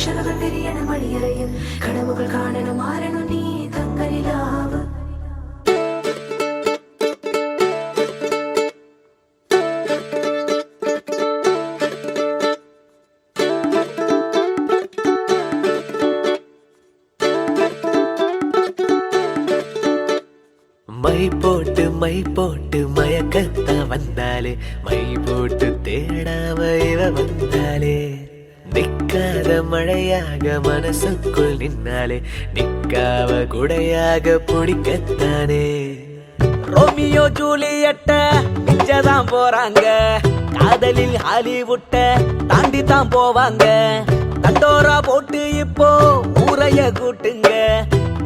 நிஷரகள் தெரியன மணியறையில் கனவுகள் காணணும் மாறணும் நீ தங்கலிலாவு மை போட்டு மயக்கத்த வந்தாலே மை போட்டு தேடாம இவ வந்தாலே நிக்காத மழையாக மனசுக்குள் நின்னாலே நிக்காவ குடையாக பிடிக்கத்தானே ரோமியோ ஜூலியட்ட மிச்சதான் போறாங்க காதலில் ஹாலிவுட்ட தாண்டி தான் போவாங்க தண்டோரா போட்டு இப்போ ஊரைய கூட்டுங்க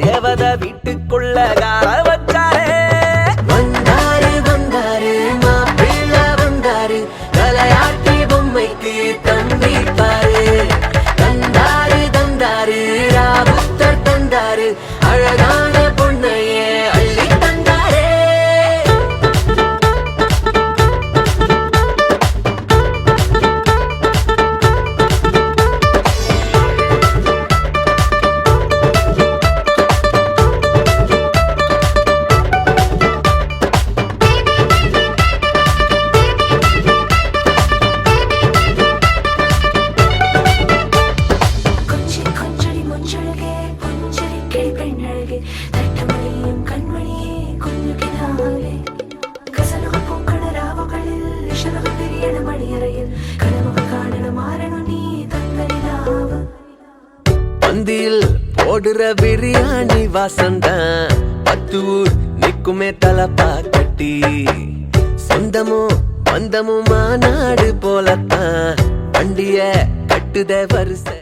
தேவத வீட்டுக்குள்ள கார வச்சாரே வந்தாரு வந்தாரு மாப்பிள்ள வந்தாரு தலையாட்டி பொம்மைக்கு தம்பி பாரு தந்தாரு தந்தாரு ராபுத்தர் தந்தாரு அழகான பொண்ணையே அள்ளி தந்தாரே பந்தியில் போடுற பிரியாணி வாசந்தான் 10 ஊர் நிக்குமே தலப்பா கட்டி சொந்தமும் பந்தமும் மாநாடு போலத்தான் வண்டிய கட்டுத வரிசை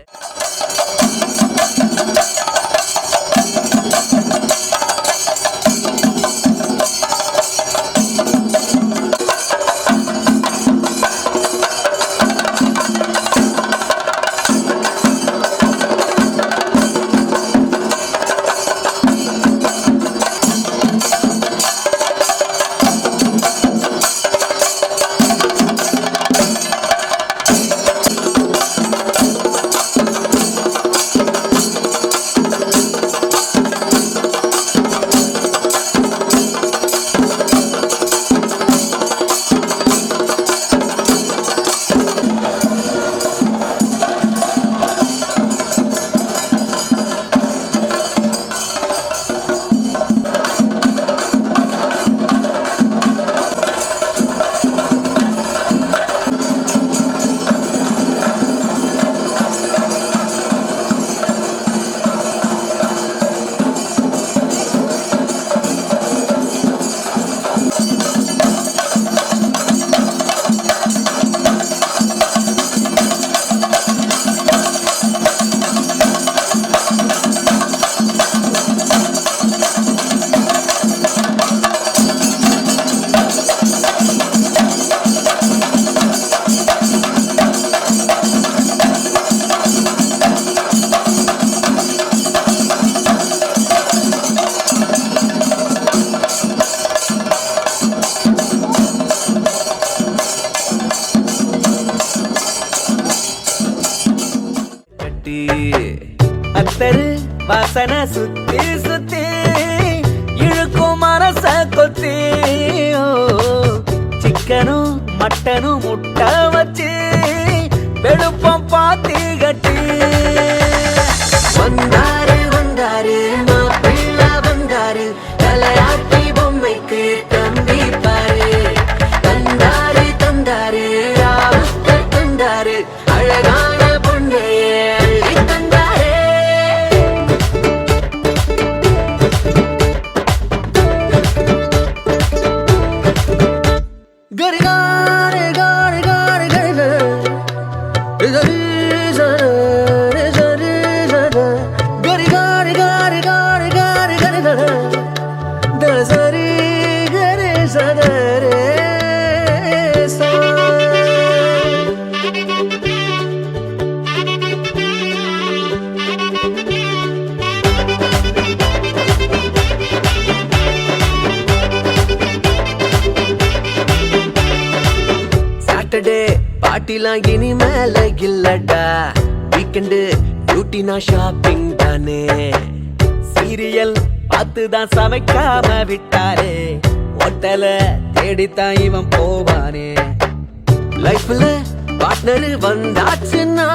அத்தரு வாசனை சுத்தி சுத்தி இழுக்கும் மனச கொத்தி சிக்கனும் மட்டனும் முட்டை வச்சு வெளுப்பம் பாத்தி கட்டி வந்தாரு வந்தாரு மாப்பிள்ள வந்தாரு தலையாட்டி பொம்மைக்கு தம்பி பாரு தந்தாரு தந்தாரு ராவுத்தர் தந்தாரு அழகான பொண்ணையே அள்ளி தந்தாரே கரி காரி காரி காரி கரி கரி சரி சரி சரி கரி காரி காரி காரி காரி கரி சரி கரி சரி சாட்டர்டே பாட்டிலாம் இனி மேல இல்லடா வீக்கெண்டு பியூட்டினா ஷாப்பிங் தானே, சீரியல் பார்த்துதான் சமைக்காம விட்டாரே, ஹோட்டல தேடித்தான் இவன் போவானே. லைஃப்ல பார்ட்னர் வந்தாச்சுன்னா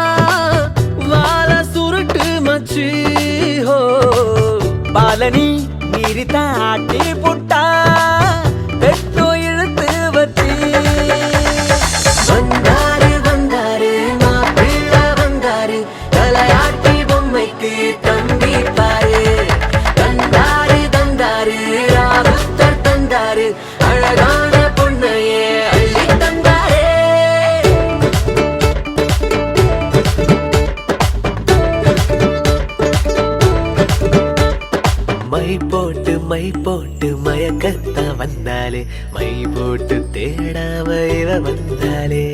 வாழ சுருட்டு மச்சி ஹோ, பாலனி மீறித்தான் ஆட்டி புட்டா பெட்டோ இழுத்து வச்சி. வந்தாரு வந்தாரு மாப்பிள்ள வந்தாரு, தலையாட்டி பொம்மைக்கு தம்பி பாரு. தந்தாரு தந்தாரு ராவுத்தர் தந்தாரு, அழகான பொண்ணையே அள்ளி தந்தாரே. மை போட்டு மயக்கத்தான் வந்தாலே, மை போட்டு தேடாம இவ வந்தாலே.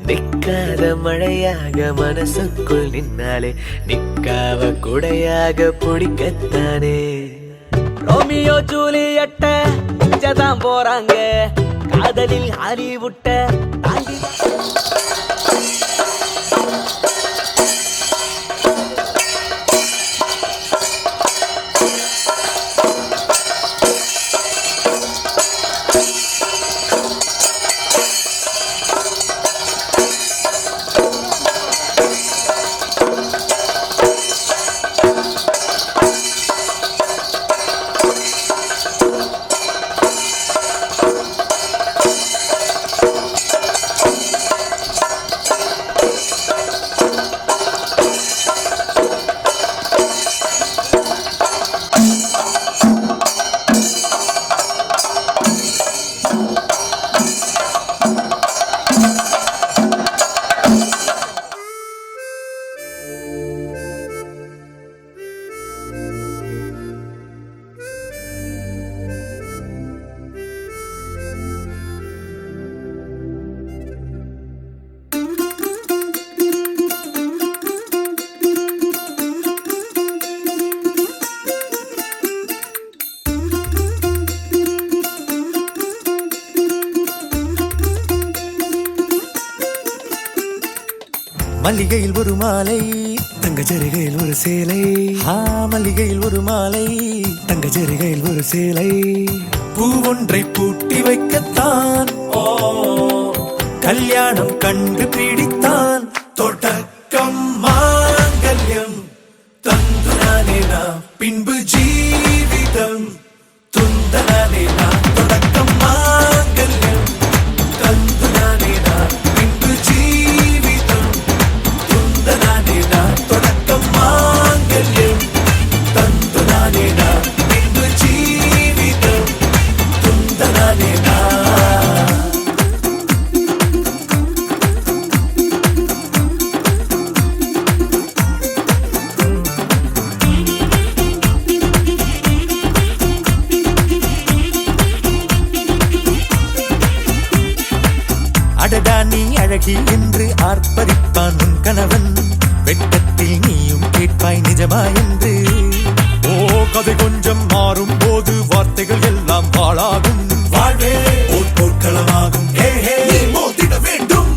நிக்காத மழையாக மனசுக்குள் நின்னாலே, நிக்காவ குடையாக பிடிக்கத்தானே. ரோமியோ ஜூலியட்ட இங்கதான் போறாங்க, காதலில் ஹாலிவுட்ட தாண்டி. மல்லிகையில் ஒரு மாலை, தங்க ஜரிகையில் ஒரு சேலை. மல்லிகையில் ஒரு மாலை, தங்க ஜரிகையில் ஒரு சேலை. பூ ஒன்றை பூட்டி வைக்கத்தான் கல்யாணம் கண்டு பிடித்தான். தொடக்கம் மாங்கல்யம் தந்துனானே நாம், பின்பு ஜீவிதம் துந்தனானே நாம். தொடக்கம் மாங்கல்யம் தந்துனானே நாம், பின்பு ஜீவிதம் துந்தனானே நாம். தொடக்கம் மாங்கல்யம் தந்துனானே நாம், பின்பு ஜீவிதம் துந்தனானே நாம். அடடா நீ அழகி என்று ஆர்ப்பரிப்பான் உன் கணவன், வெட்டத்தில் நீயும் கேட்பாய் நிஜமா என்று. கதை கொஞ்சம் மாறும் போது வார்த்தைகள் எல்லாம் பாழாகும். வாழ்வே ஓர் போர்க்களமாகும், மோதிட வேண்டும்.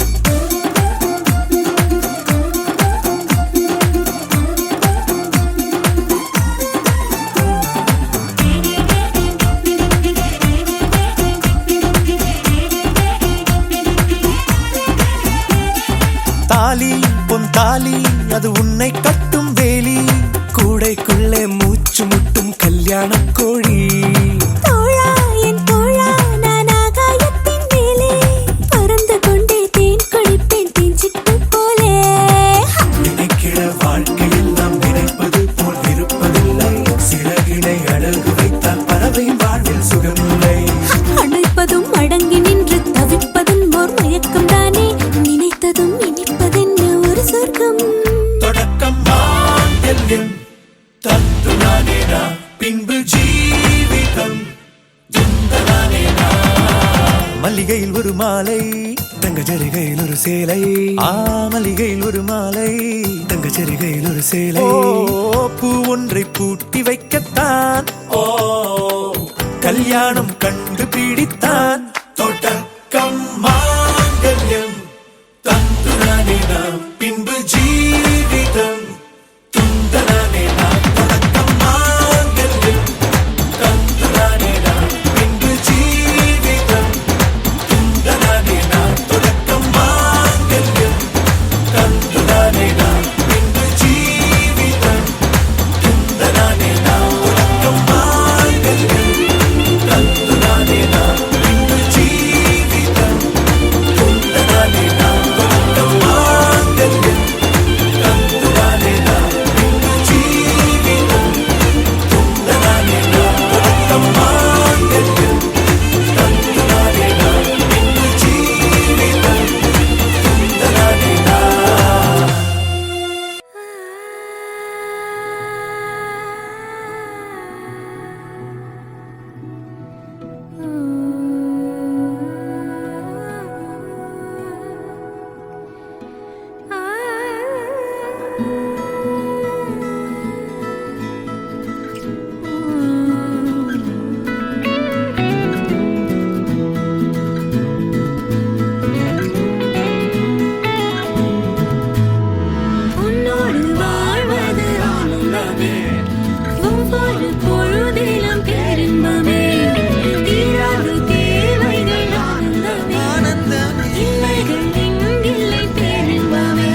தாலி பொன் தாலி அது உன்னை கட்டும் வேலி, கூடைக்குள்ளே மூச்சு முட்டும் கல்யாண கோழி. தோழா என் தோழா நான் ஆகாயத்தின் மேலே பறந்து கொண்டே தேன் குடிப்பேன் தேஞ்சிட்டு போலே. நினைக்கிற வாழ்க்கையில் நாம் நினைப்பது போல் இருப்பதில்லை, சிறகினை அழகு வைத்தால் பறவை வாழ்வில் சுகமில்லை. அழைப்பதும் அடங்கி நின்று தவிப்பதும் ஓர் மயக்கம் தானே, நினைத்ததும் இனிப்பதென்ன ஒரு சொர்க்கம். தொடக்கம் மாங்கல்யம் தந்துனானே நாம், பின்பு ஜீவிதம் துந்தனானே நாம். மல்லிகையில் ஒரு மாலை, தங்க ஜரிகையில் ஒரு சேலை. மல்லிகையில் ஒரு மாலை, தங்க ஜரிகையில் ஒரு சேலை. பூ ஒன்றை பூட்டி வைக்கத்தான் கல்யாணம் கண்டு பிடித்தான். தொடக்கம் மாங்கல்யம் தந்துனானே நாம், பின்பு ஜீவிதம் உன்னோடு வாழ்வது ஆனந்தமே, ஒவ்வொரு பொழுதிலும் பேரின்பமே, தீராத தேவைகள் ஆனந்தமே, இல்லைகள் எங்கில்லை பேரின்பமே.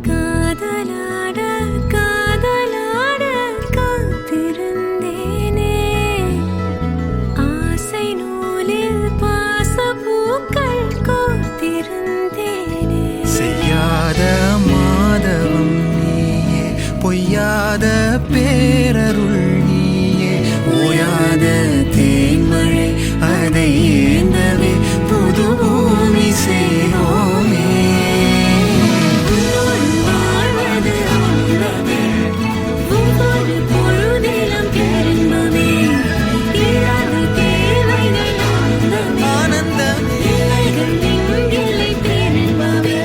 காதலாட காதலாட காத்திருந்தேனே, ஆசை நூலில் பாசப்பூக்கள் கோர்த்திருந்தேனே. செய்யாத மாதவம் நீயே, பொய்யாத பேரருள் நீயே, ஓயாத தேன்மழை அதை ஏந்தவே புது பூமி செய்வோமே. உன்னோடு வாழ்வது ஆனந்தமே, ஒவ்வொரு பொழுதிலும் பேரின்பமே, தீராத தேவைகள் ஆனந்தமே, இல்லைகள் எங்கில்லை பேரின்பமே.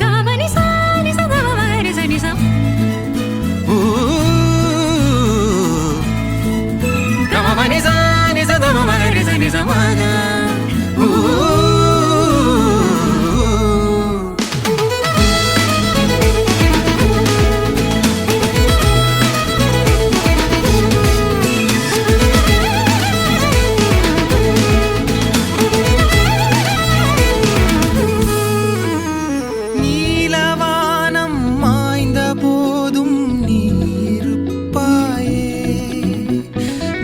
கவனி சாரி சதவரி சனி சம், ஊ, கமபனி சானி சதமமகரி சனி சமக. ஊ, நீலவானம் மாய்ந்த போதும் நீ இருப்பாயே,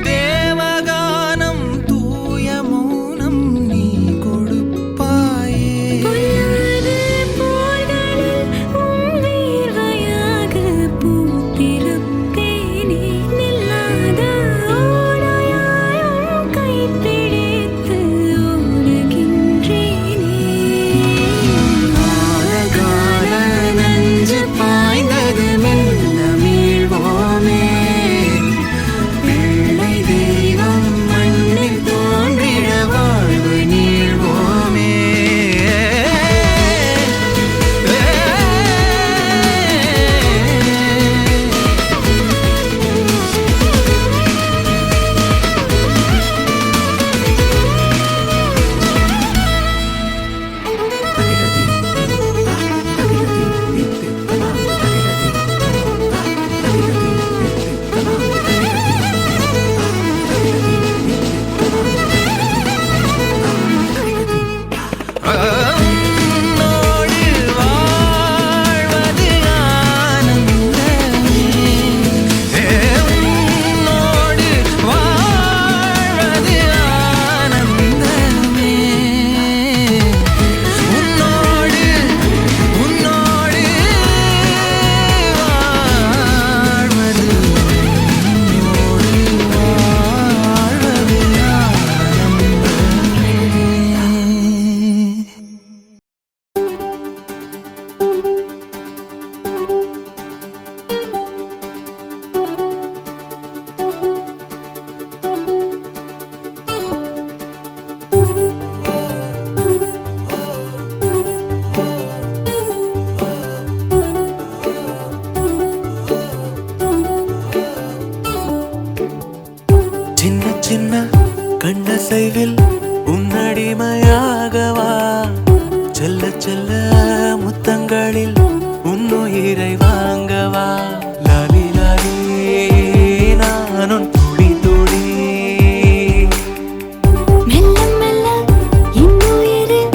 தேவகானம் தூய மௌனம் நீ கொடுப்பாயே. பொல்லாத போர்களில் உன் வீர்வையாக பூத்திருப்பேனே, நில்லாத ஓடையாய் உன் கைப்பிடித்து ஓடுகின்றேனே. கால நஞ்சு பாய்ந்தது மெல்ல மீள்வோமே, பிள்ளை தெய்வம் மண்ணில் தோன்றிட வாழ்வு நீள்வோமே. உன்னோடு வாழ்வது ஆனந்தமே, உன்னோடு வாழ்வது ஆனந்தமே, உன்னோடு உன்னோடு வாழ்வது, உன்னோடு வாழ்வது ஆனந்தமே. சின்ன சின்ன கண்ணசைவில் உன்னடிமையாகவா, செல்ல செல்ல முத்தங்களில் உன்னுயிரை வாங்கவா. லாலி லாலி நான் உன் துளி துளி, மெல்ல மெல்ல இன்னுயிரில்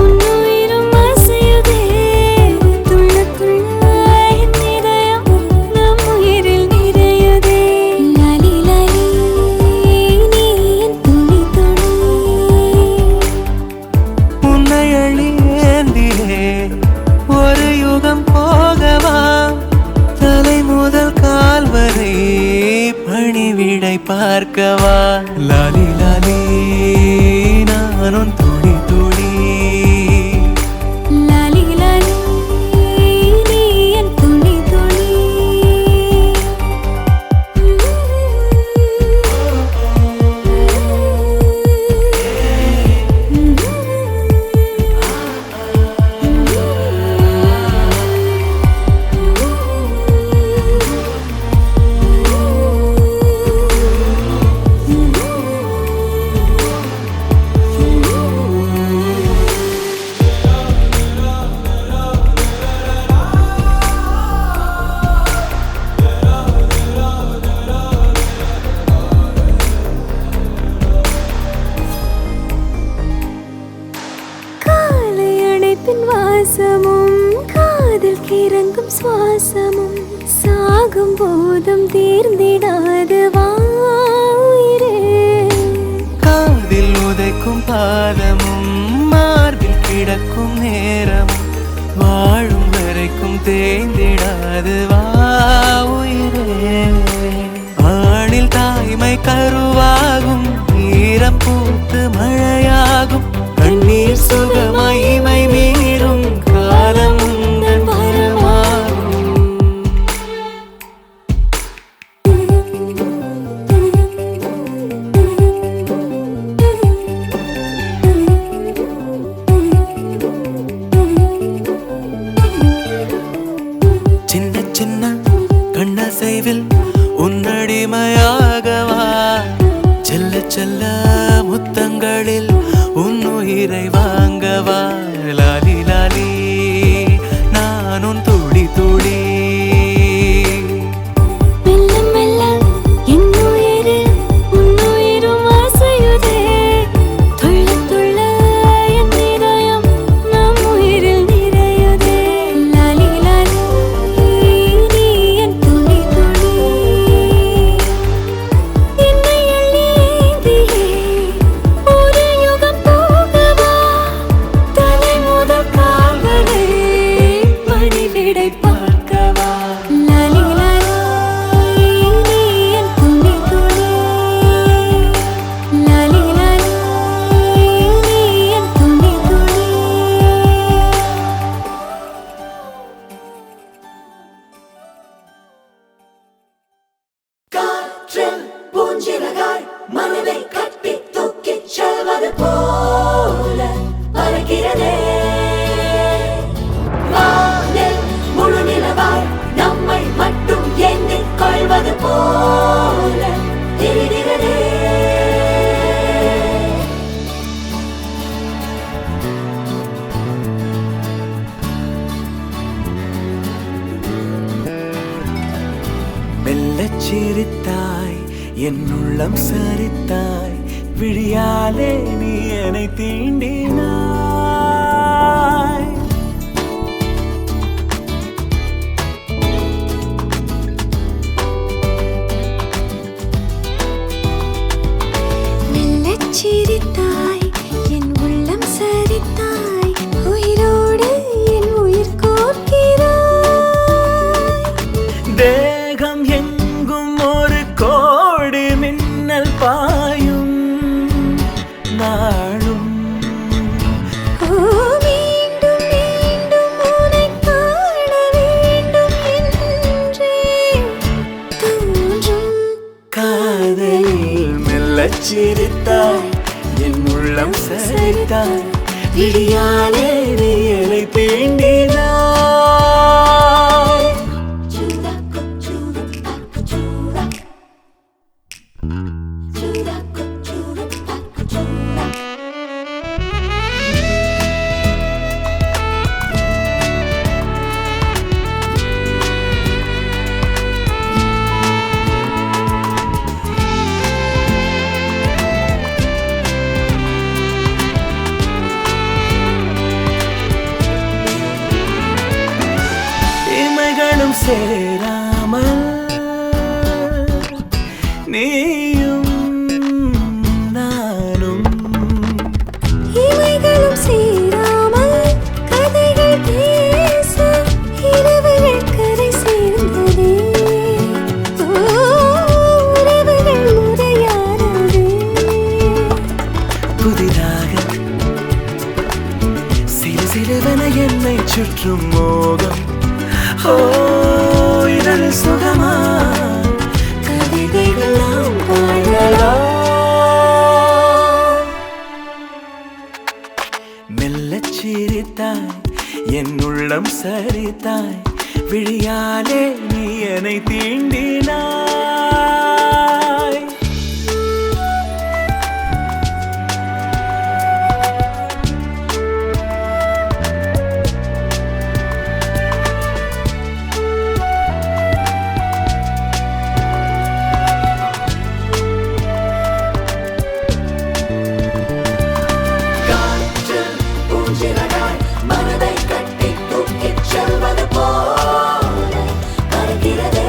உன்னுயிரும் அசையுதே, துள்ள துள்ள என் இதயம் நம் உயிரில் நிறையுதே. லாலி லாலி நீ என் துளி துளி, உன்னை அழியேந்தியே ஒரு யுகம் போகவா. பார்க்கவா லாலி லாலி நானும் துளி துளி லாலி லாலி நீ என் துளி துளி காலை அணைப்பின் வாசமும் காதில் கிறங்கும் சுவாசமும் சாகும் போதும் தீர்ந்திடாது வாயிரே காதில் உதைக்கும் பாதமும் மார்பில் கிடக்கும் நேரமும் வாழும் வரைக்கும் தேய்ந்திடாது வா உயிரே ஆணில் தாய்மை கருவாகும் ஈரம் பூத்து மழையாகும் கண்ணீர் சுகமாய் இமை மீறும் காலம் உந்தன் வரமாகும் சின்ன சின்ன கண்ணசைவில் உன்னடிமையாகவா செல்ல செல்ல முத்தங்களில் உன்னுயிரை வாங்கவா லாலி லாலி நானும் துளி துளி மெல்ல மெல்ல என் உயிரில் உன்னுயிரும் அசையுதே துள்ள துள்ள என் இதயம் நம் உயிரில் நிறையுதே லாலி லாலி நீ என் துளி துளி என்னை அள்ளி ஏந்தியே ஒரு யுகம் போகவா தலை முதல் கால் வரை மணிவிடை பார்க்கவா லாலி லாலி நீ என் துளி துளி லாலி லாலி நீ என் துளி துளி காற்றில் பூஞ்சிறகாய் மனதை கட்டி தூக்கிச் செல்வது போல பறக்கிறதே வானில் முழு நிலவாய் நம்மை மட்டும் எண்ணிக் கொள்வது போல தெரிகிறதே மெல்லச் சிரித்தாய் என் உள்ளம் சரித்தாய் விழியாலே நீ என்னை தீண்டினாய் மெல்லச் சிரித்தாய் என் உள்ளம் சரித்தாய் உயிரோடு என் உயிர் கோர்க்கிறாய் தேகம் எங்கும் ஒரு கோடி மின்னல் பாயும் நாளும் ஓ மீண்டும் மீண்டும் உன்னை காண வேண்டும் என்றே தோன்றும் காதலில் மெல்லச் சிரித்தாய் என் உள்ளம் சரித்தாய் விழியாலே நீ என்னை தீண்டினாய் Chura kuchura pakuchura Chura kuchura pakuchura இமைகளும் சேராமல் நீயும் நானும் இவைகளும் சேராமல் கதைகள் பேச இரவுகள் கரை சேர்ந்ததே. ஓ, உறவுகள் தீண்டினாய். காற்றில் பூஞ்சிறகாய் மனதை கட்டி தூக்கிச் செல்வது போல பறக்கிறதே.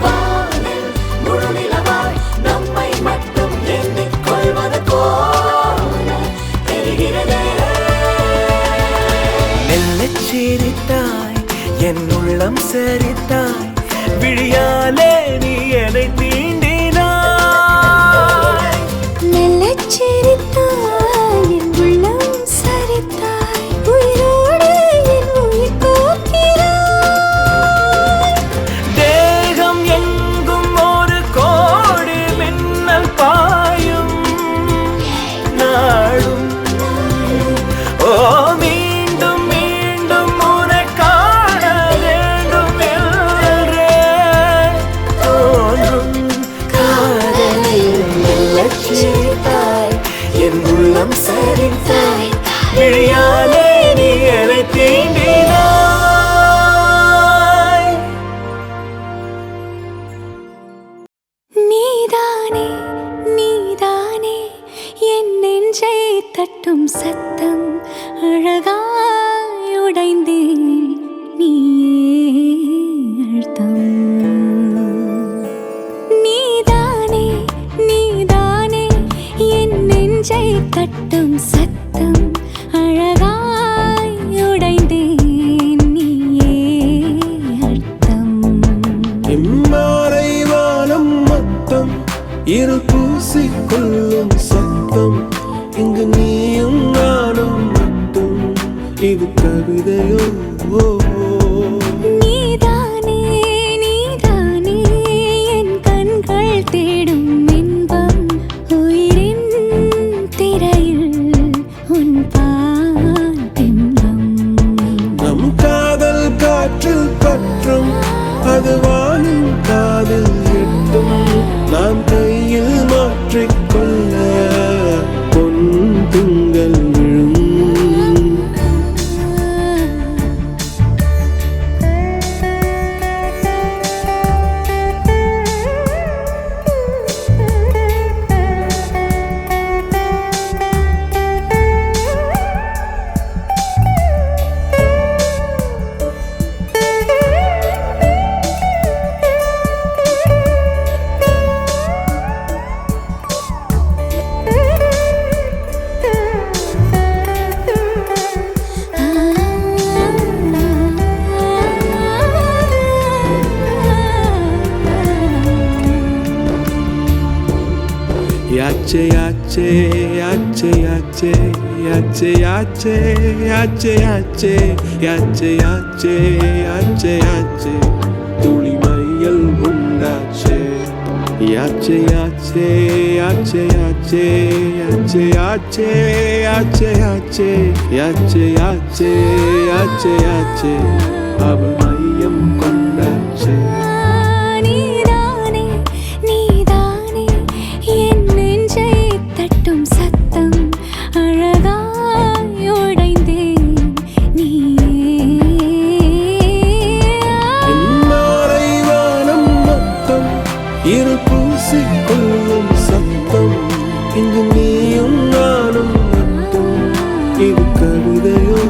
வானில் முழு நிலவாய் நம்மை மட்டும் எண்ணிக் கொள்வது போல தெரிகிறதே. மெல்லச் சிரித்தாய், என் உள்ளம் சரித்தாய், விழியாலே நீ என்னை தீண்டினாய். மெல்லச் சிரித்தாய், என் உள்ளம் சரித்தாய், உயிரோடு என் உயிர் கோக்கிறாய். தேகம் எங்கும் ஒரு கோடி மின்னல் பாயும் நாடும். ஓ மீண்டும் மீண்டும் உன்னை காண வேண்டும் என்றே தோன்றும் காதலில் மெல்லச் சிரித்தாய், என் உள்ளம் சரித்தாய், விழியாலே நீ என்னை தீண்டினாய். நீதானே நீதானே என் நெஞ்சை தட்டும் சத்தம், அழகாய் உடைந்தேன் நீயே அழுத்தம். நீதானே நீதானே என் நெஞ்சை தட்டும் சத்தம், அழகாய் உடைந்தேன் நீயே அழுத்தம். இம்மாலை வானம் மொத்தம் இருள் பூசிக்கொள்ளும் சத்தம், இங்கு நீயும் நானும் மட்டும், இது கவிதையோ? நீதானே நீதானே என் கண்கள் தேடும் இன்பம், உயிரின் திரையில் உன் பால் பிம்பம். நம் காதல் காற்றில் பற்றும், அது வானின் காதில் எட்டும், நாம் கையில் மாற்றிக்கொள்ள பொன் திங்கள் விழும். Yache yache yache yache yache yache yache yache yache yache yache yache tuli mayal undache. Yache yache yache yache yache yache yache yache yache yache yache yache aval mayam kondache. நீதானே நீதானே என் நெஞ்சை தட்டும் சத்தம், அழகாய் உடைந்தேன் நீயே. இம்மாலை வானம் மொத்தம் இருள் பூசிக்கொள்ளும் சத்தம், இங்கு நீயும் நானும் மட்டும், இது கவிதையோ?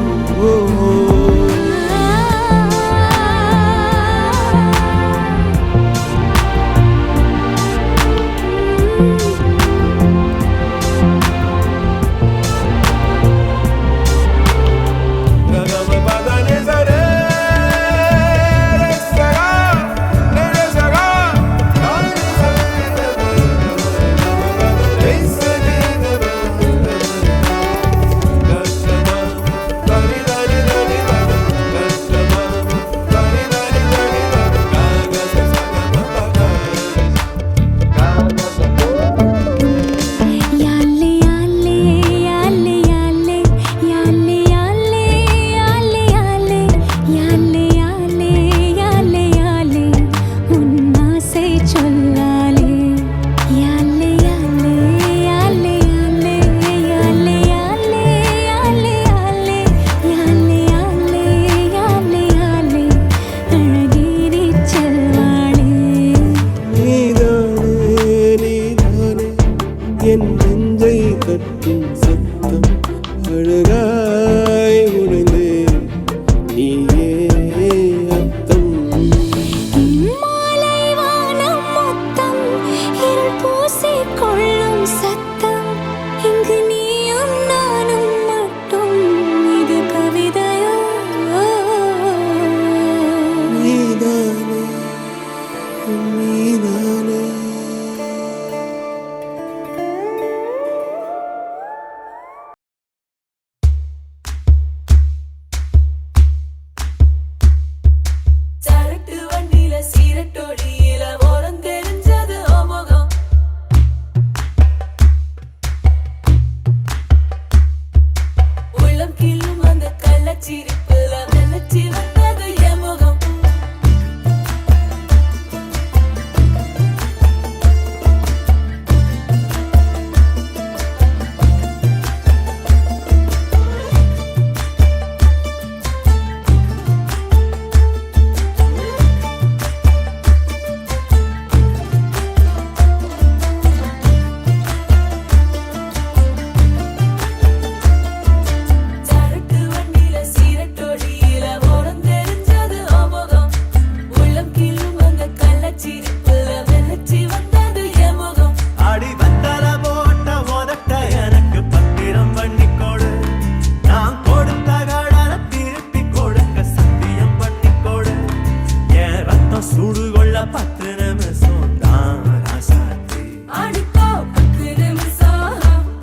சுடுகொள்ள 10 நிமிஷம் தான் ராசாத்தி. ஆடுக்கோ 10 நிமிஷம்,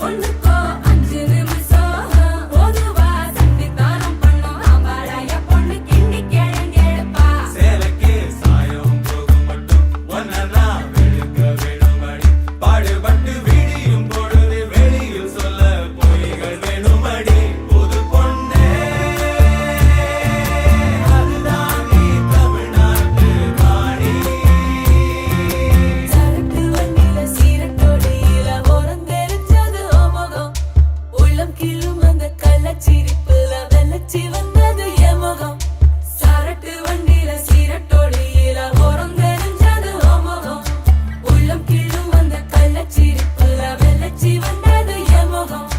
ஒண்ணுக்கோ 5 நிமிஷம். பொதுவா சண்டித்தனம் பண்ணும் ஆம்பளைய பொண்ணு கிண்டி கேளுங்கேப்பா. சேலைக்கு சாயம் போகும் மட்டும் ஒன்னதான் வெளுக்க வேணுமடி. பாடுபட்டு விடியும் பொழுது வெளியில் சொல்ல பொய்கள் வேணுமடி. புது பொண்ணே அதுதான் நீ தமிழ்நாட்டு காணி. சரக்கு வண்டியில சீரட்டோடியில ஓரம் தெரிஞ்சது முகம். உள்ளம் கிள்ளும் அந்த கள்ளச்சிரிப்புல வெள்ளச்சி வந்தது என் முகம். சரட்டு வண்டியில சீரட்டோடியில ஓரம் தெரிஞ்சது முகம். உள்ளம் கிள்ளும் அந்த கள்ளச்சிரிப்புல வெள்ளச்சி வந்தது என் முகம்.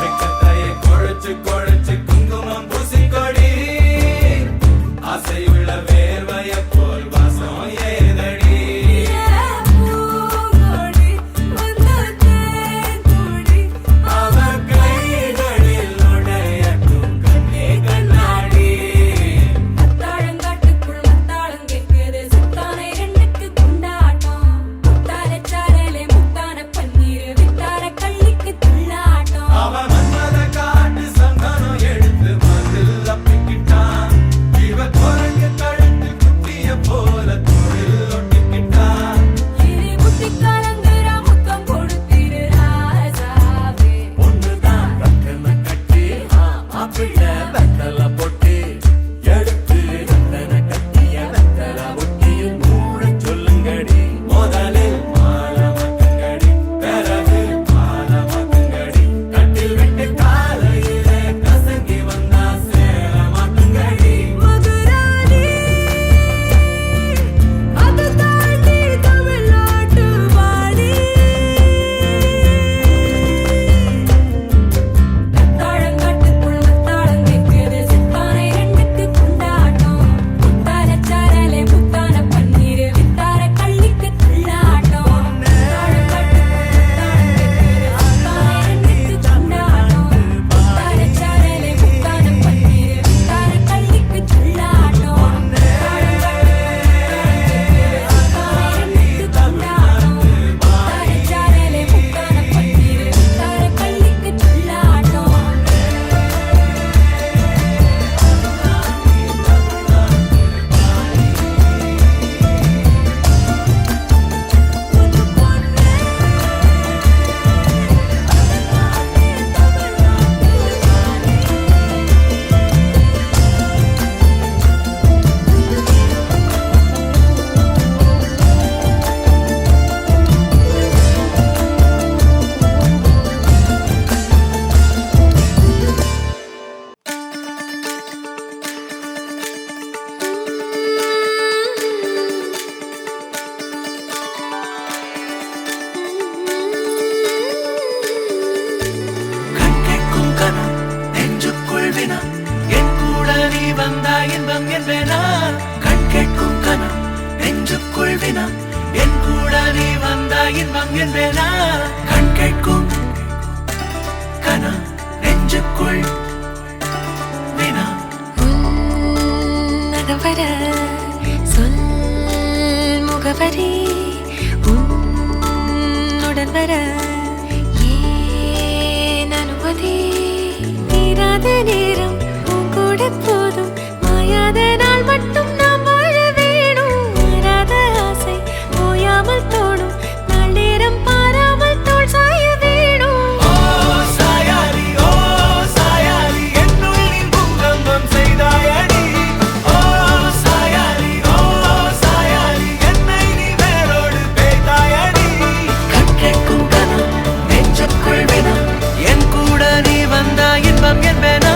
வெக்கத்தையே குழைச்சு குழைச்சு குங்குமம் பூசிக்கொடி. ஆசையுள்ள வேர்வைய போல் வாசம் ஏதடி. பூங்கொடி வந்ததேன் கொடி. அவ கைகளில் நுழையட்டும் கண்ணே கண்ணாடி. மத்தாளங்காட்டுக்குள் மத்தாளம் கேட்குது. சுத்தானை ரெண்டுக்கு குண்டாட்டம். முத்தான சாரலே முத்தான பன்னீர் வித்தான கள்ளிக்கு துள்ளாட்டம். அவ மன்மத காட்டு சந்தனம் எடுத்து மதில் அப்பிக்கிட்டான். இவ குரங்கு கழுத்து குட்டிய போல தொழில் ஒட்டிக்கிட்டான். இனி புத்தி கலங்குறா முத்தம் கொடுத்திரு ராசாவே. ஒண்ணுதான் ரத்தன கட்டி மாப்பிள்ளை வெத்தல பொட்டி எடுத்து ரத்தன கட்டிய வெத்தல பொட்டியில் மூட சொல்லுங்கடி. முதலில் மாலமக்கங்கடி, பிறகு மாலமக்கங்கடி. கட்டில் விட்டு காலையிலே கசங்கி வந்தா சேர மாட்டுங்கடி. மதுராணி அது தாண்டி தமிழ்நாட்டு வாடி. மத்தாளங்காட்டுக்குள் மத்தாளம் கேட்குது. சுத்தானை ரெண்டுக்கு குண்டாட்டம். முத்தான சாரலே முத்தான பன்னீர் வித்தார கள்ளிக்கு துள்ளாட்டம். மத்தாளங்காட்டுக்குள் மத்தாளம் கேட்குது. சுத்தானை ரெண்டுக்கு குண்டாட்டம். முத்தான சாரலே முத்தான பன்னீர் வித்தார கள்ளிக்கு துள்ளாட்டம். கண் கேட்கும் கனம் நெஞ்சுக்குள் வினா என் கூட நீ வந்தா இன்பம் என்பேனா. கண் கேட்கும் கனம் நெஞ்சுக்குள் வினா என் கூட நீ வந்தா இன்பம் என்பேனா. கண் கேட்கும் கனம் நெஞ்சுக்குள் வினா. உன்னகவர சொல் முகவரி உன்னுடன் வர ஏன் அனுமதி. தீராத நேரம் உன் கூட போதும். மாயாத நாள் மட்டும் நாம் வாழ வேணும். மாறாத ஆசை ஓயாமல் தோணும். நாள் நேரம் பாராமல் தோள் சாய வேணும். ஓ சாயாலி என்னுள் நீ பூகம்பம் செய்தாயடி. ஓ சாயாலி என்னை நீ வேரோடு பேய்த்தாயடி. கண் கேட்கும் கனம் நெஞ்சுக்குள் வினா என் கூட நீ வந்தா இன்பம் என்பேனா.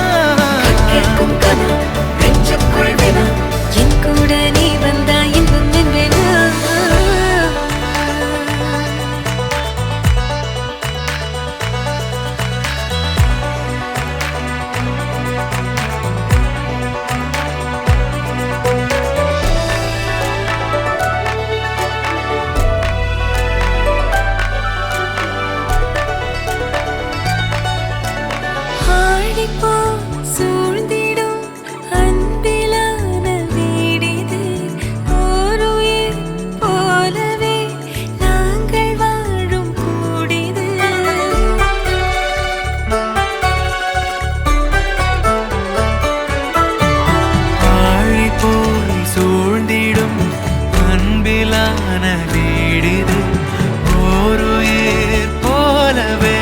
வீடிது ஒரு ஏர் போலவே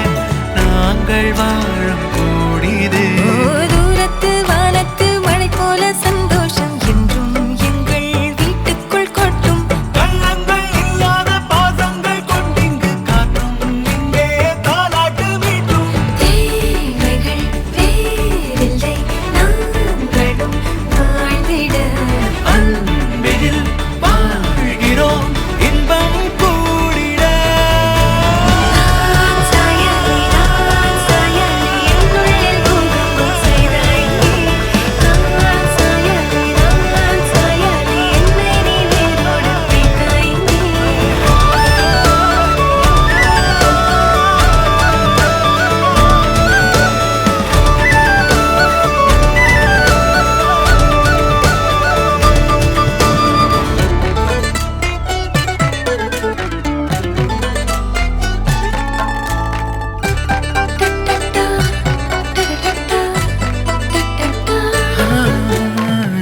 நாங்கள் வாழும் கூடிது தூரத்து வானத்து மழை போல சந்தோஷம் என்றும் எங்கள் வீட்டுக்குள் கொட்டும் கள்ளங்கள் இல்லாத பாசங்கள் கொண்டிங்கு காற்றும் இங்கே தாலாட்டு மீட்டும் தேவைகள் வேறில்லை நாங்களும் வாழ்ந்திட அன்பில் வாழ்கிறோம் இன்பம் கூடிட சாயலி நான் சாயலி என்னுள்ளே பூகம்பம் செய்தாய் நான் சாயலி நான் சாயலி என்னை நீ வேரோடு பிடித்தாய்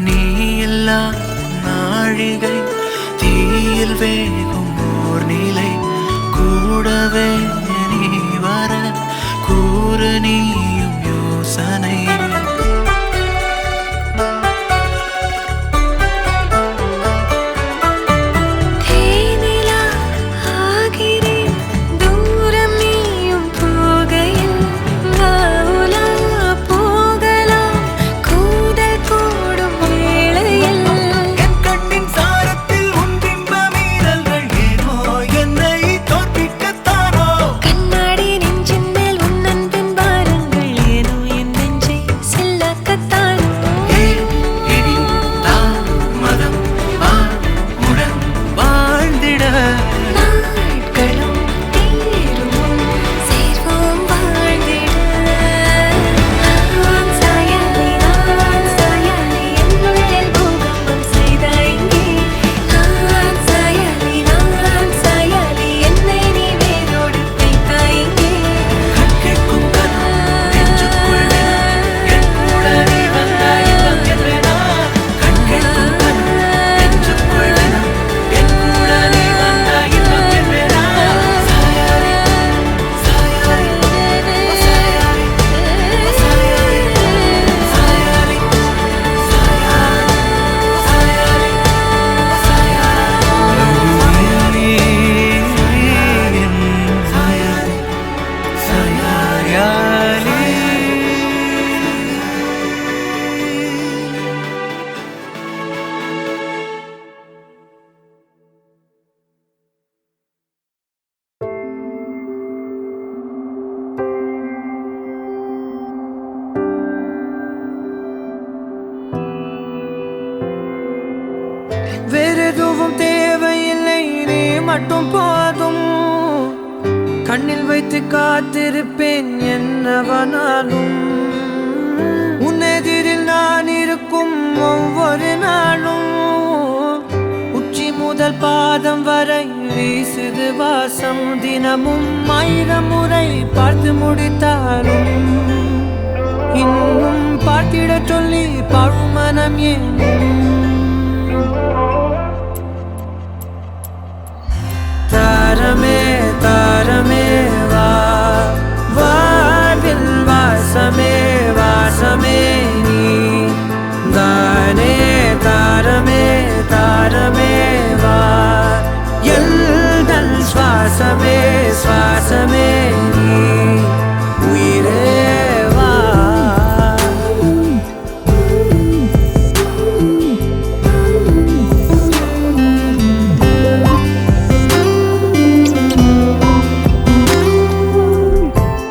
நீ எல்லா நாழிகை தீயில் வேகும் ஓர் நிலை கூடவே நீ வர கூறு நீயும் யோசனை தேனிலா ஆகிறேன் தூரம் நீயும் போகையில் வாவுலா போகலாம் கூடல் கூடும் வேளையில் என் கண்ணின் சாரத்தில் உன் பிம்ப மீறல்கள் ஏனோ என்னை தோற்பிக்கத்தானோ கண்ணாடி நெஞ்சின் மேல் உன் அன்பின் பாரங்கள் ஏனோ என் நெஞ்சை செல்லாக்கத்தானோ இனி தாமதம் உடன் வாழ்ந்திட நாட்களும் தீரும் சேர்வோம் வாழ்ந்திட நான் சாயலி என்னுள்ளே பூகம்பம் செய்தாய் நான் சாயலி என்னை நீ வேரோடு வைத்தாய் கேட்கும் கண் நெஞ்சுக்குள் என் கூட நீ வந்தாய் இன்பம் என்றேனா கண் கேட்கும் கண் நெஞ்சுக்குள் என் கூட நீ வந்தாய் இன்பம் என்றேனா சாயாரி சாயாரி சாயாரி சாயாரி சாயாரி சாயாரி சாயாரி வேறெதுவும் தேவையில்லை நீ மட்டும் போதும் கண்ணில் வைத்து காத்திருப்பேன் என்னவனாலும் உன்னெதிரில் நான் இருக்கும் ஒவ்வொரு நாளும் உச்சி முதல் பாதம் வரை வீசுது வாசம் தினமும் 1000 முறை பார்த்து முடித்தாலும் இன்னும் பார்த்திட சொல்லி பழுமனம் ஏனும் தாரமே தாரமே வா வாழ்வில் வாசமே வாசமே நீ தானே தாரமே தாரமே வா எல்தல் சுவாசமே சுவாசமே நீ உயிரே வா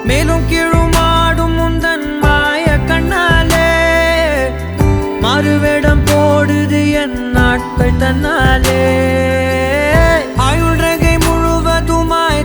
மேலும் கீழுமாடும் முந்தன் மாய கண்ணாலே மாறுவேடம் போடுது என் நாட்கள் தன்னாலே ஆயுள் ரகை முழுவதுமாய்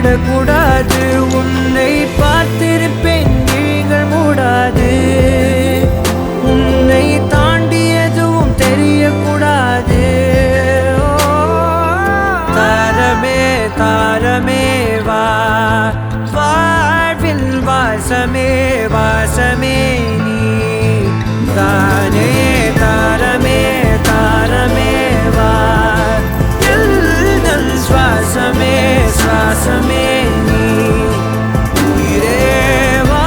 விடக்கூடாது. உன்னை பார்த்திருப்பேன் நீங்கள் மூடாது. உன்னை தாண்டி எதுவும் தெரியக்கூடாது. தாரமே தாரமே வா, வாழ்வில் வாசமே வாசமே நீ தானே. தாரமே தாரமே வா, எல்தல் சுவாசமே சுவாசமே நீ உயிரே வா.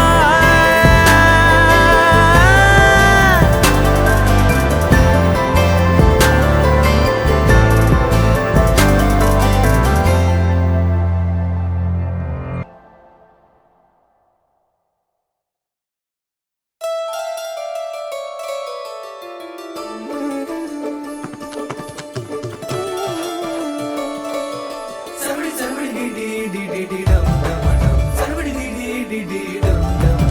சர்வடி சர்வடி டி டி டி டி டி டம் டம் டம். சர்வடி டி டி டி டி டம் டம்.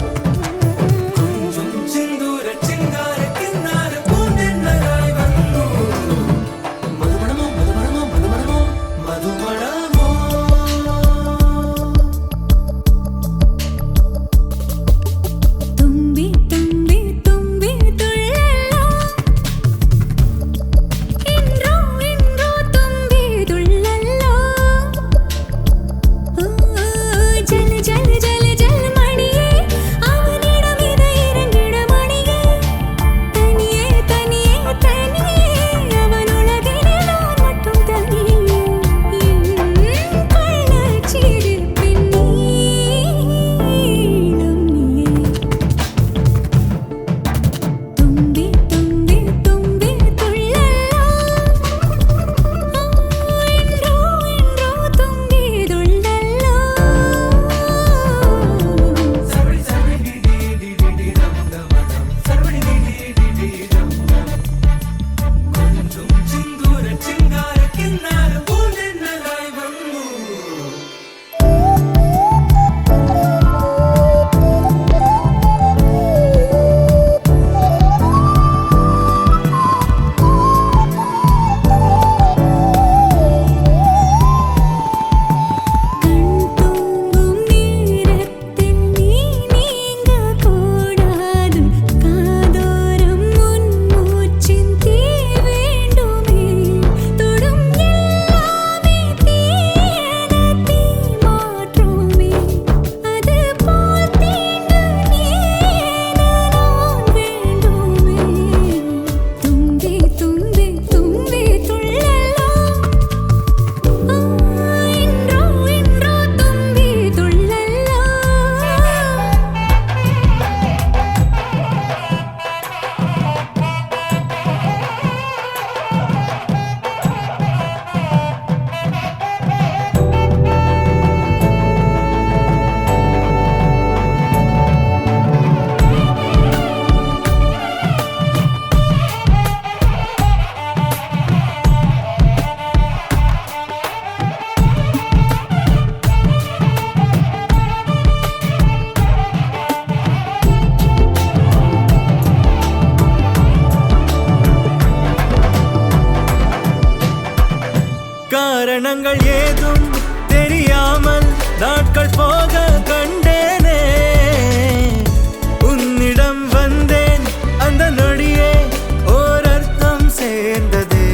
கொஞ்சம் சிந்தூர சிங்கார கின்னார பூந்தென்னராய் வந்தோ. மதுமணமோ மதுமணமோ மதுமணமோ மதுமணமோ. தும்பி தும்பி தும்பி துள்ளலோ, இன்றோ இன்றோ தும்பி துள்ளலோ. ஜல் ஜல் ஜல் ஜல் மணியே, அவனிடம் இதை இறங்கிட மணியே. தனியே தனியே தனியே, அவன் உலகிலே நான் மட்டும் தனியே. என் கள்ளச்சிரிப்பின் நீளம் நீயே. தும்பி தும்பி தும்பி துள்ளலோ, இன்றோ இன்றோ தும்பி துள்ளலோ. சர்வடி சர்வடி டி டி டி டி டம் டம் டம். சர்வடி டி டி டி டி டம் டம். கொஞ்சம் சிந்தூர சிங்கார கின்னார பூந்தென்னராய் வந்தோ. கண் தூங்கும் நேரத்தில் நீ நீங்க கூடாது. காதோரம் உன் மூச்சின் தீ வேண்டுமே. தொடும் எல்லாமே தீயன தீ மாற்றுமே. அது போல் தீண்டு நீயென நான் வேண்டுமே. தும்பி தும்பி தும்பி துள்ளலோ, இன்றோ இன்றோ தும்பி துள்ளலோ. காரணங்கள் ஏதும் தெரியாமல் நாட்கள் போக கண்டேனே. உன்னிடம் வந்தேன், அந்த நொடியே ஓர் அர்த்தம் சேர்ந்ததே.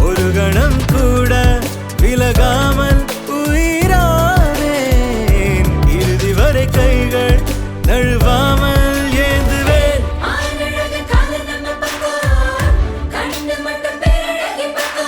ஒரு கணம் கூட விலகாமல் உயிரானேன். இறுதி வரை கைகள் நழுவாமல் ஏந்துவேன். ஆனழகு காதல் நம்ம பக்கம், கண்ணு மட்டும் பேரழகி பக்கம்.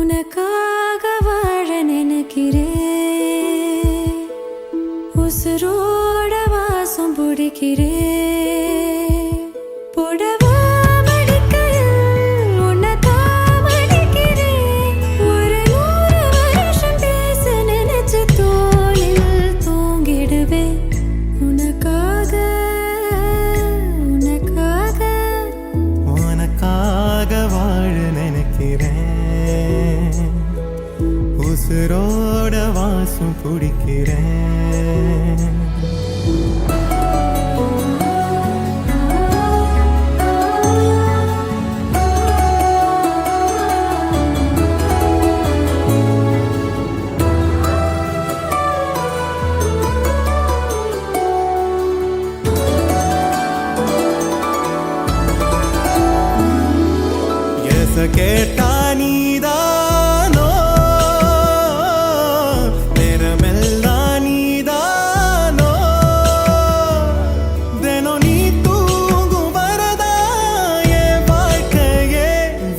உனக்காக வாழ நினைக்கிறேன் உசுரோட வாசம் பிடிக்கிறேன் புடவா மடிக்கையில் உன்னைத்தான் மடிக்கிறேன் ஒரு 100 வருஷம் பேச நினைச்சு தோளில் தூங்கிடுவேன் உனக்காக உனக்காக உனக்காக வாழ நினைக்கிறேன் உசுரோட வாசம் பிடிக்கிறேன் கேட்டா நீதானோ நேரமெல்லாம் நீதானோ தினம் நீ தூங்கும் வரதா என் வாழ்க்கையே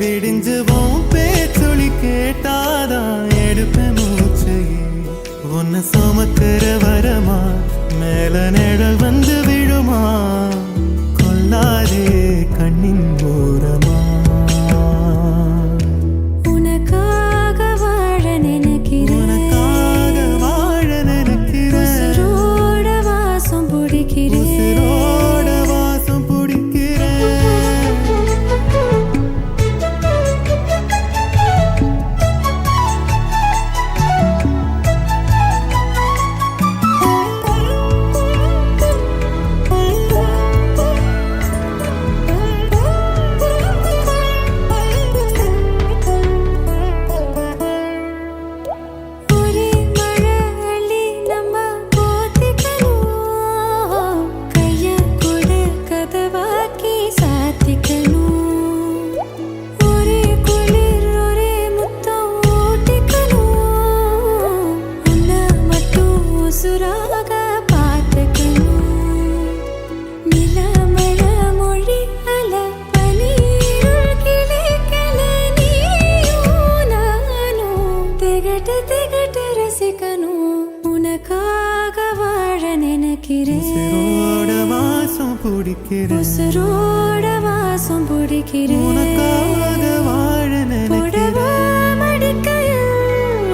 விடிஞ்சுவோம் பேச்சொலி கேட்டாதான் எடுப்பேன் மூச்சையே உன்னை சுமக்கிற வரமா மேல நிழல் வந்து விழுமா கொல்லாதே கண்ணின் ஓரமா உனக்காக வாழ நினைக்கிறேன் உசுரோட வாசம் பிடிக்கிறேன் உசுரோட வாசம் பிடிக்கிறேன் உனக்காக வாழ நினைக்கிறேன் மடிக்கையில்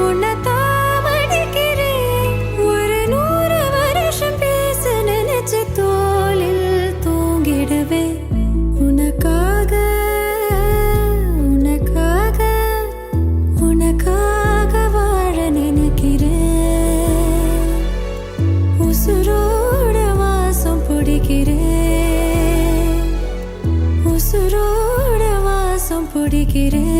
உன்னைத்தான் மடிக்கிறேன் ஒரு 100 வருஷம் பேச நினைச்சு தோளில் தூங்கிடுவேன் உனக்காக உனக்காக உனக்காக வாழ நினைக்கிறேன் உசுரோட வாசம் பிடிக்கிறேன் உசுரோட வாசம் பிடிக்கிறேன்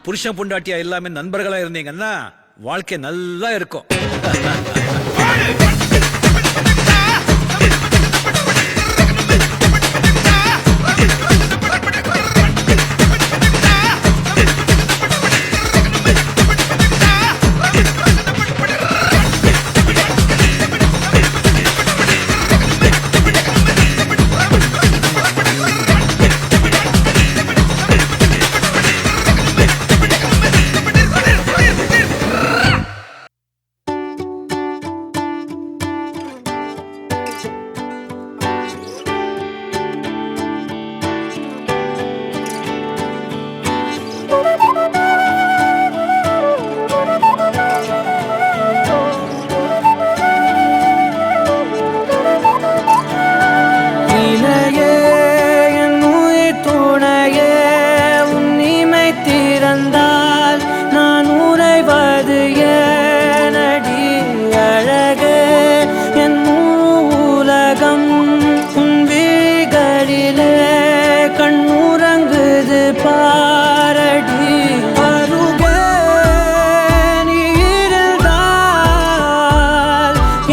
புருஷன் பொண்டாட்டியா எல்லாமே நண்பர்களா இருந்தீங்கன்னா வாழ்க்கை நல்லா இருக்கும். இணையே என் உயிர் துணையே உன் இமை திறந்தால் நான் உறைவது ஏனடி அழகே என் உலகம் உன் விழிகளிலே கண்ணுறங்குது பாரடி அருகே நீ இருந்தால்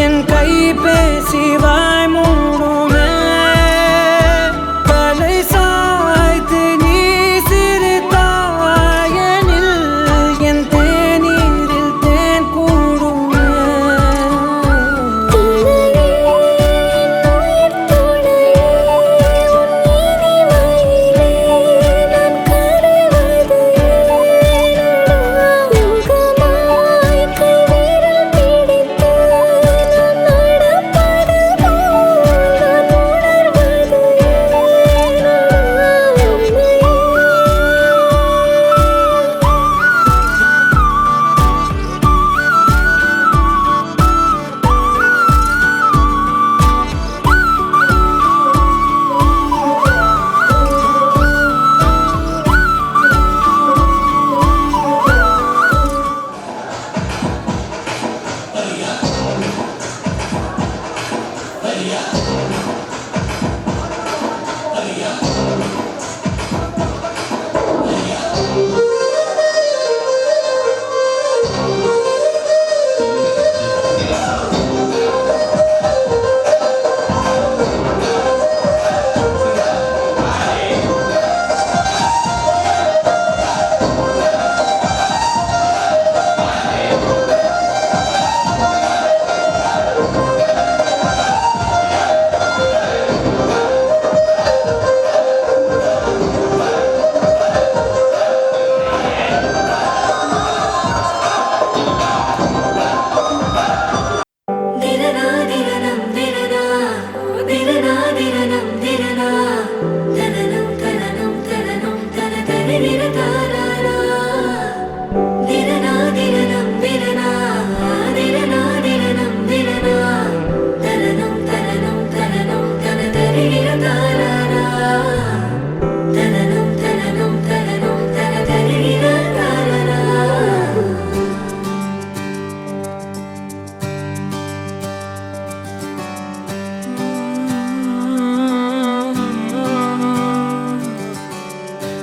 என் கை பேசி வாய் மூடுமே தலை சாய்த்து நீ சிரித்தாயனில் என் தேநீரில் தேன் கூடுமே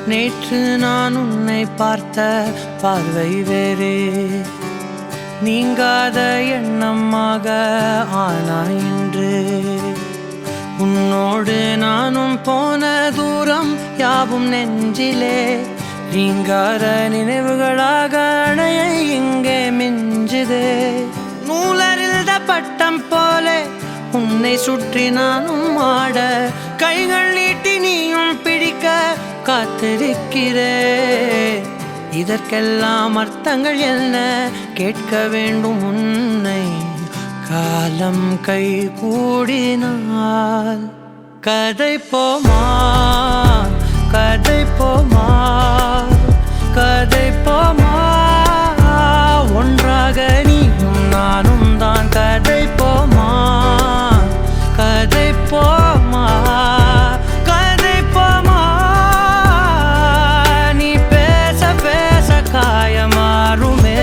நேற்று நான் உன்னை பார்த்த பார்வை வேறே நீங்காத எண்ணமாக ஆனாய் இன்று உன்னோடு நானும் போன தூரம் யாவும் நெஞ்சிலே ரீங்கார நினைவுகளாக அணைய இங்கே மிஞ்சுதே நூலறிந்த பட்டம் போலே உன்னை சுற்றி நானும் ஆட கைகள் நீட்டி நீயும் பிடிக்க காத்திருக்கிறே இதற்கெல்லாம் அர்த்தங்கள் என்ன கேட்க வேண்டும் உன்னை காலம் கை கூடினால் கதை போமா கதை போமா கதை போமா ஒன்றாக நீயும் நானும் தான் கதை போமா கதை போமா கதை போமா நீ பேச பேச காயமாறுமே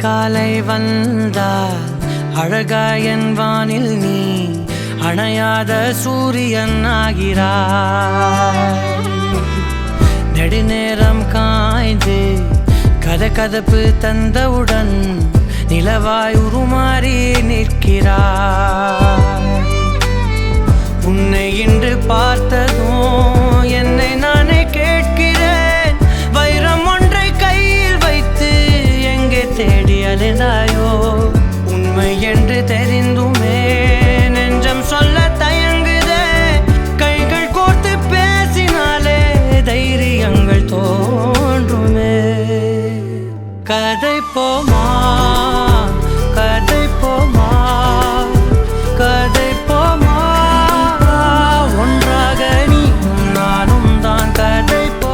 காலை வந்தால் அழகாயன் வானில் நீ அணையாத சூரியன் ஆகிறாய். நெடுநேரம் காய்ந்து கதகதப்பு தந்தவுடன் நிலவாய் உருமாறி நிற்கிறாய். உன்னை இன்று பார்த்ததும் என்னை நானே கேட்கிறேன், வைரம் ஒன்றை கையில் வைத்து எங்கே தேடி அலைந்தாயோ? உண்மை என்று தெரிந்துமே நெஞ்சம் சொல்ல தயங்குதே, கைகள் கோர்த்து பேசினாலே தைரியங்கள் தோன்றுமே. கதை போமா கதை போமா கதை போமா, ஒன்றாக நீயும் நானும் தான் கதை போ.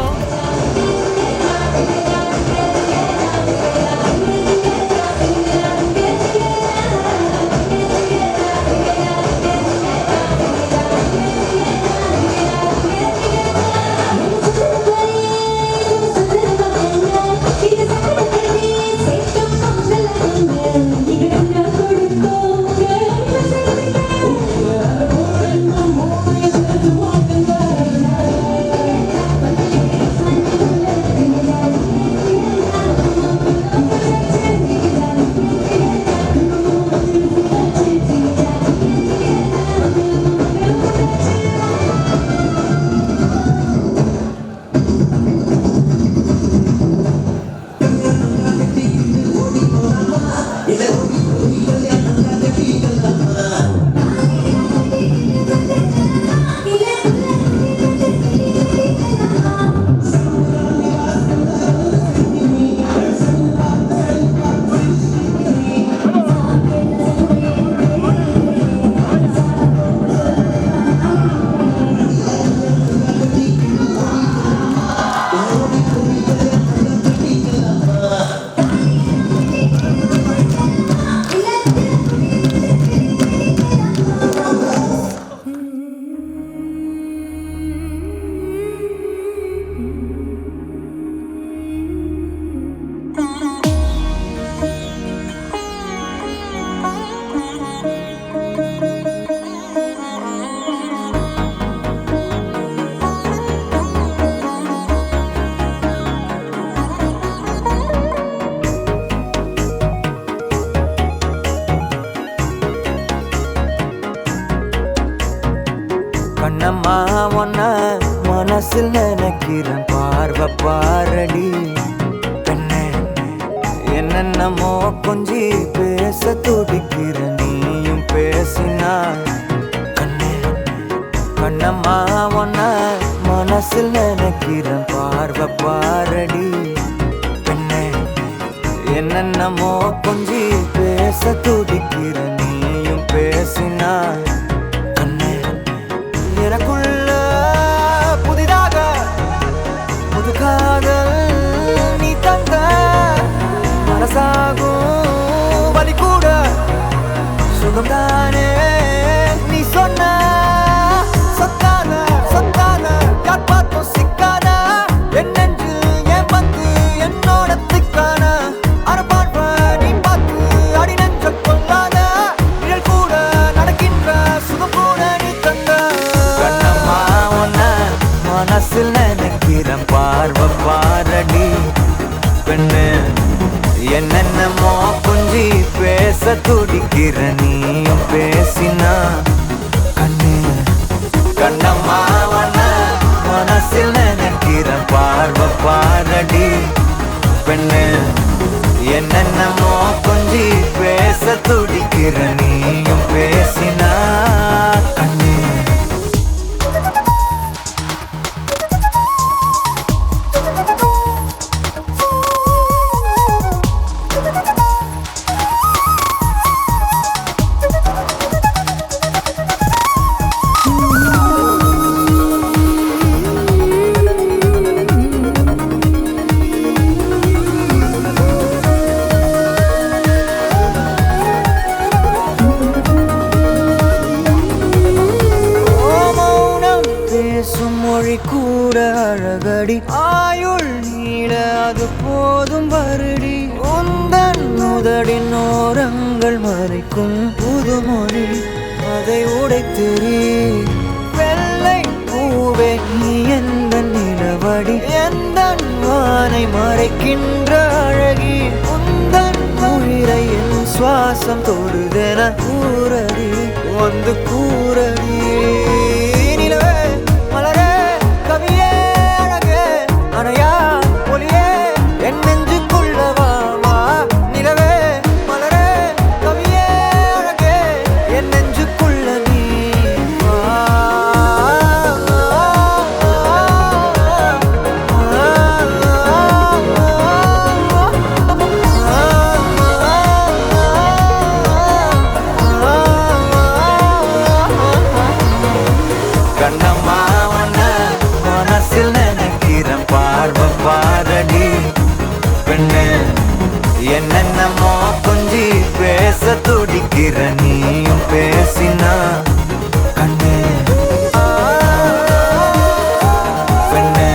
கண்ணம்மா ஒன்ன மனசில் நினைக்கிறேன், பார்வை பாரடி பெண்ணே. என்னென்னமோ கொஞ்சி பேச துடிக்கிற நீயும் பேசினா கண்ணே. கண்ணம்மா ஒன்ன மனசில் நினைக்கிறேன், பார்வை பாரடி பெண்ணே. என்னென்னமோ கொஞ்சி பேச துடிக்கிற நீயும் பேசினா எனக்குள்ள புதிதாக புது காதல் நீ தந்த மனசாகும் வலி கூட சுகம்தானே நீ சொன்ன. சொத்தான சொத்தான யார் பார்த்தோம் சிக்கான என் நெஞ்சில் ஏன் வந்து என்னோட திக்கான அரபாட்ப நீ பார்த்து அடி நெஞ்ச கொள்ளாத நிழல் கூட நடக்கின்ற சுகம் கூட நீ தந்த. மனசில் நினைக்கிறேன், பார்வை பாரடி பெண்ணு. என்னென்னமோ கொஞ்சி பேச துடிக்கிற நீயும் பேசினா கண்ணு. கண்ணம்மா ஒன்ன மனசில் நினைக்கிறேன், பார்வை பாரடி பெண்ணு. என்னென்னமோ கொஞ்சி பேச துடிக்கிற நீயும் பேசினா கண்ணு. மொழி கூட அழகடி, ஆயுள் நீள அது போதும் வருடி. உந்தன் முதல் கண்கள் மறைக்கும் புதுமொழி அதை உடைத்தெறி வெள்ளை பூவே நீ எந்த நிலவடி எந்த வானை மறைக்கின்ற அழகி உந்தன் உயிரை என் சுவாசம் தொடுதென கூறடி வந்து கூறடி நிலவே மலரே கவியே அழகே அணையா ஒளியே என் நெஞ்சுக்குள்ளவா வா நிலவே மலரே கவியே அழகே என் நெஞ்சுக்குள்ள நீ வா கண்ணம்மா உன்ன மனசில் நினைக்கிறேன் பார்வை பாரடி பெண்ணு என்னென்னமோ கொஞ்சி பேச துடிக்கிற நீயும் பேசினா கண்ணு பெண்ணு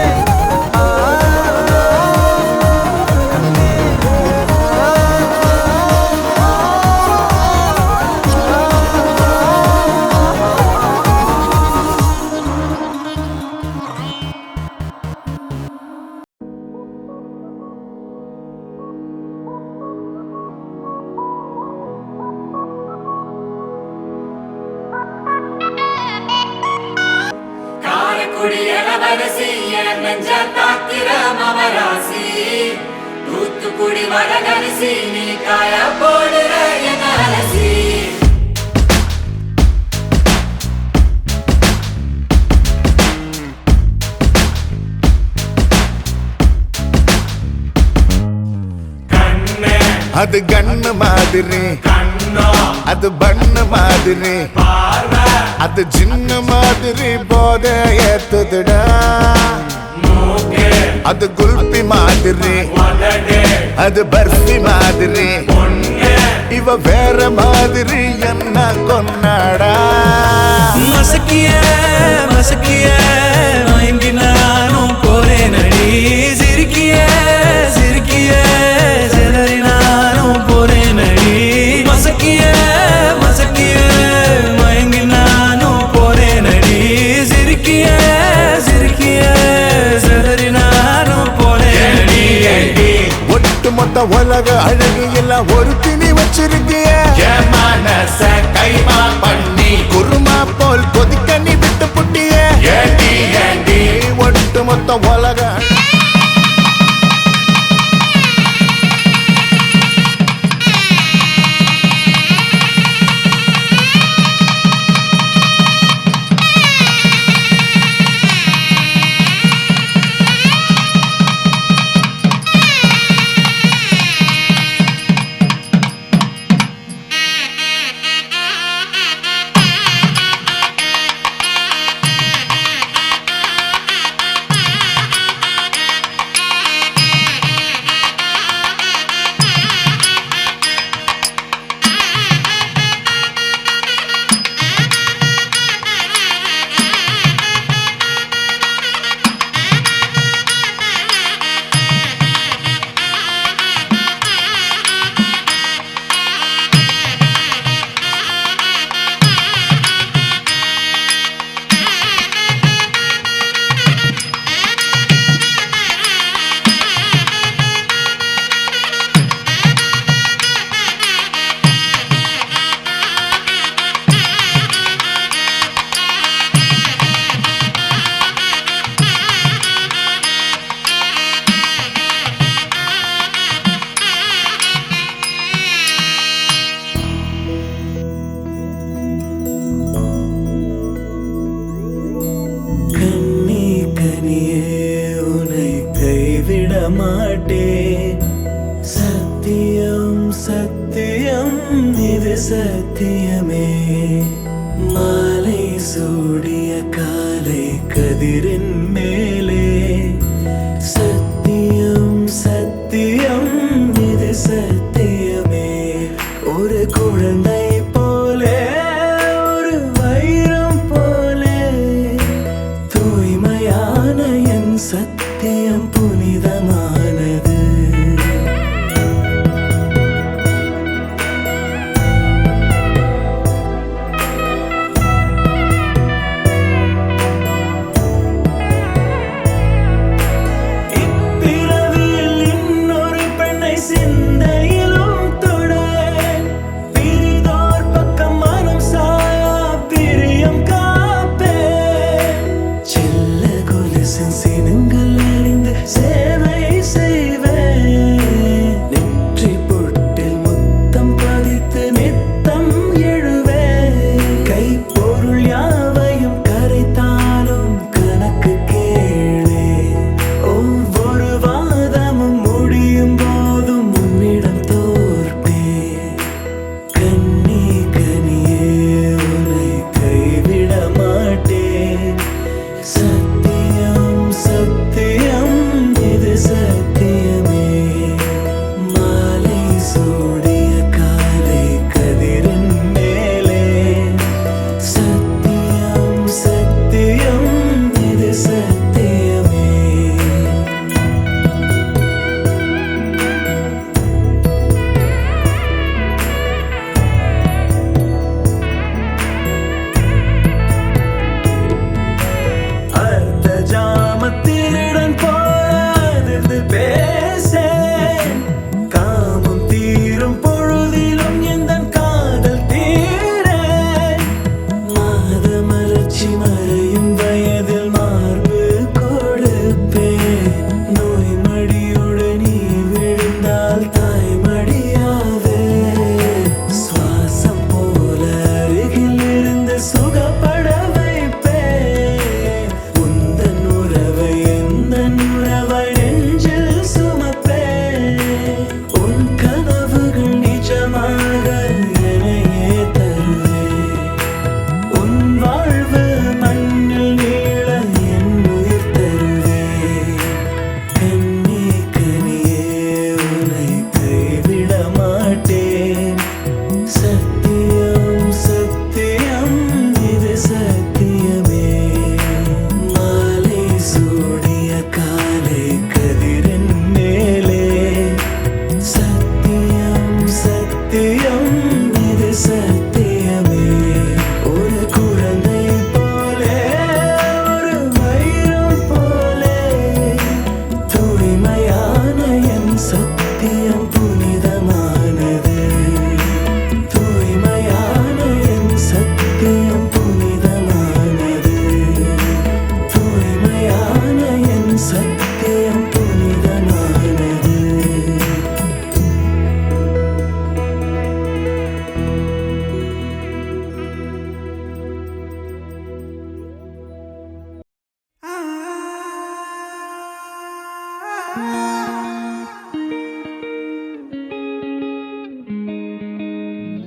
கண்ணு காரக்குடி இளவரசி என் நெஞ்ச தாக்கிற மவராசி தூத்துக்குடி வரகரிசி நீ காய போடுற என் அரசி அது கண்ணு மாதிரி அது பண்ணு மாதிரி அது சின்ன மாதிரி போத ஏத்துதுடா அது குல்பி மாதிரி அது பர்ஃபி மாதிரி இவ வேற மாதிரி என்ன கொண்டாடா மசக்கிய மசக்கிய மயங்கி நானும் போறேன் அடி சிரிக்கிய சிரிக்கிய சிதறி நானும் போறேன் அடி மசக்கிய மசக்கிய மயங்கி நானும் போறேன் அடி சிரிக்கிய சிரிக்கிய சிதறி நானும் போறேன் அடி ஒட்டு மொத்த உலக அழகு எல்லாம் ஒரு திணி வச்சிருக்கிய மனச கைமா பண்ணி குருமா போல் கொதிக்க நீ விட்டு புட்டிய ஏண்டி ஏண்டி ஒட்டு மொத்த உலக மாட்டேன் சத்தியம் சத்தியம் இது சத்தியமே மாலை சூடிய காலை கதிரின் மேலே சத்தியம் சத்தியம் இது சத்தியமே ஒரு குழந்தை போலே ஒரு வைரம் போலே தூய்மையான என் சத்தியம் புனிதமானது சத்தியம் இது சத்தியமே ஒரு குழந்தை போலே ஒரு வைரம் போலே தூய்மையான என் சத்தியம் புனிதமானது தூய்மையான என் சத்தியம் புனிதமானது தூய்மையான என் சத்தியம் புனிதமானது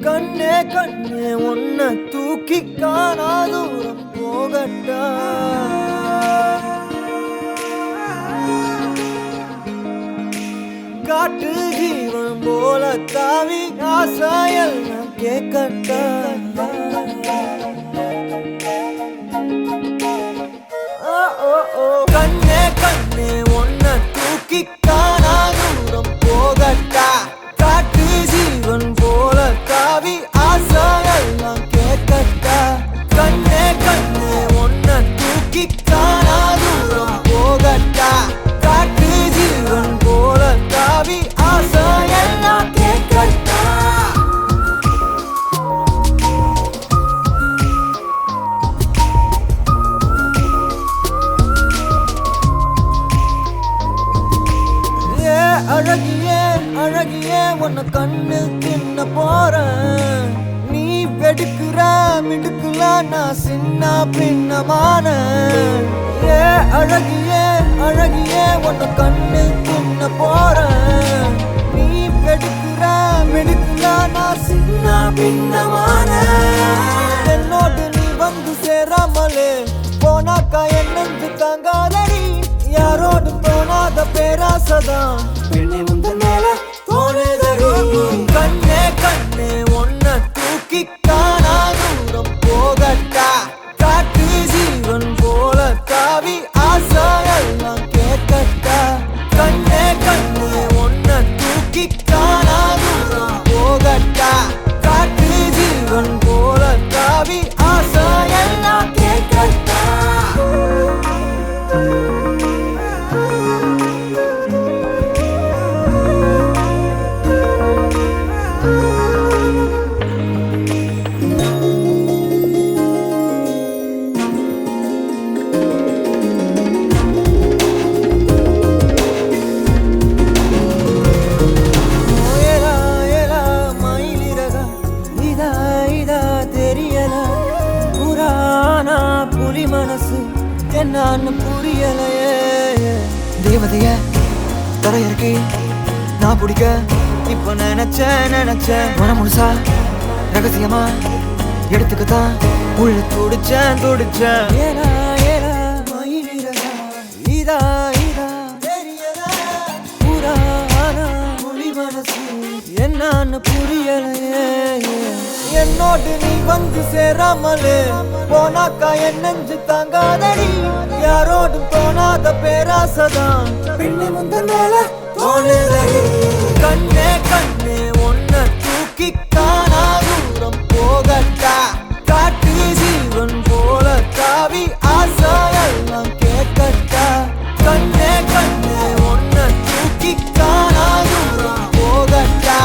கண்ணே கண்ணே உன்னை தூக்கி காணா தூரம் போகட்டா காட்டு ஜீவன் போல தாவி ஆசாயெல்லாம் கேட்கட்டா கண்ணே கண்ணே உன்னை தூக்கி காணா தூரம் போகட்டா காட்டு ஜீவன் போல தாவி ஆசாயெல்லாம் கேட்கட்டா கண்ணே கண்ணே உன்னை தூக்கி காணா தூரம் போகட்டா காட்டு ஜீவன் போல தாவி ஆசாயெல்லாம் கேட்கட்டா அழகியே அழகியே உன்னை கண்ணில் தின்ன போறேன் நீ வெடுக்குற மிடுக்குல நான் சின்ன பின்னமான அழகியே அழகியே உன்னை கண்ணில் தின்ன போறேன் நீ வெடுக்குற மிடுக்குல நான் சின்ன பின்னமான என்னோடு நீ வந்து சேராமலே போனாக்கா என்னென்று தாங்காதடி யாரோடு போனாத பேராசதான் பெண்ணை முந்த மேல தோணுதடி கண்ணே கண்ணே உன்னை தூக்கி காணா தூரம் போகட்டா காட்டு ஜீவன் போல தாவி ஆசாயெல்லாம் கேட்கட்டா கண்ணே கண்ணே உன்னை தூக்கி காணா தூரம் போகட்டா காட்டு ஜீவன் போல தாவி ஆசாயெல்லாம் கேட்கட்டா மனசு என்னன்னு புரியலையே தேவதைய தரையிறக்கி நான் பிடிக்க இப்ப நினைச்சேன் மனம் முழுசா ரகசியமா எடுத்துக்கத்தான் உள்ள துடிச்சேன் ஏலா ஏலா மயிலிறகா இதா இதா தெரியல புராணா புலி மனசு என்னன்னு புரியலையே என்னோடு நீ வந்து சேராமலே போனாக்கா என் நெஞ்சு தாங்காதடி யாரோடும் தோணாத பேராசதான் பெண்ணை முந்த மேல தோணுதடி கண்ணே கண்ணே உன்னை தூக்கி காணா தூரம் போகட்டா காட்டு ஜீவன் போல தாவி ஆசாயெல்லாம் கேட்கட்டா கண்ணே கண்ணே உன்னை தூக்கி காணா தூரம் போகட்டா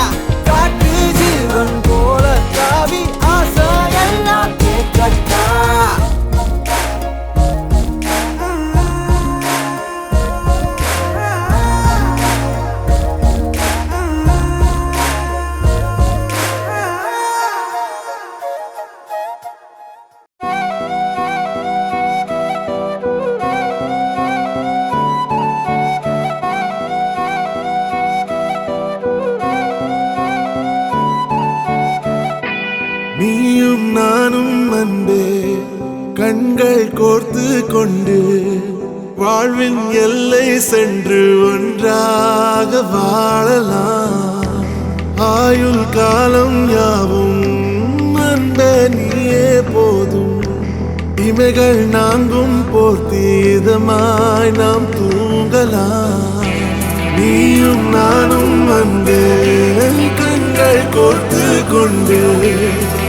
காட்டு ஜீவன் போல தாவி ஆசாயெல்லாம் கேட்கட்டா நீயும் நானும் அன்பே கண்கள் கோர்த்து கொண்டு வாழ்வின் எல்லை சென்று ஒன்றாக வாழலாம் ஆயுள் காலம் யாவும் அன்பே நீயே போதும் இமைகள் நான்கும் போர்த்தீதமாய் நாம் தூங்கலாம் நீயும் நானும் அன்பே கண்கள் கண்கள் கோர்த்து கொண்டு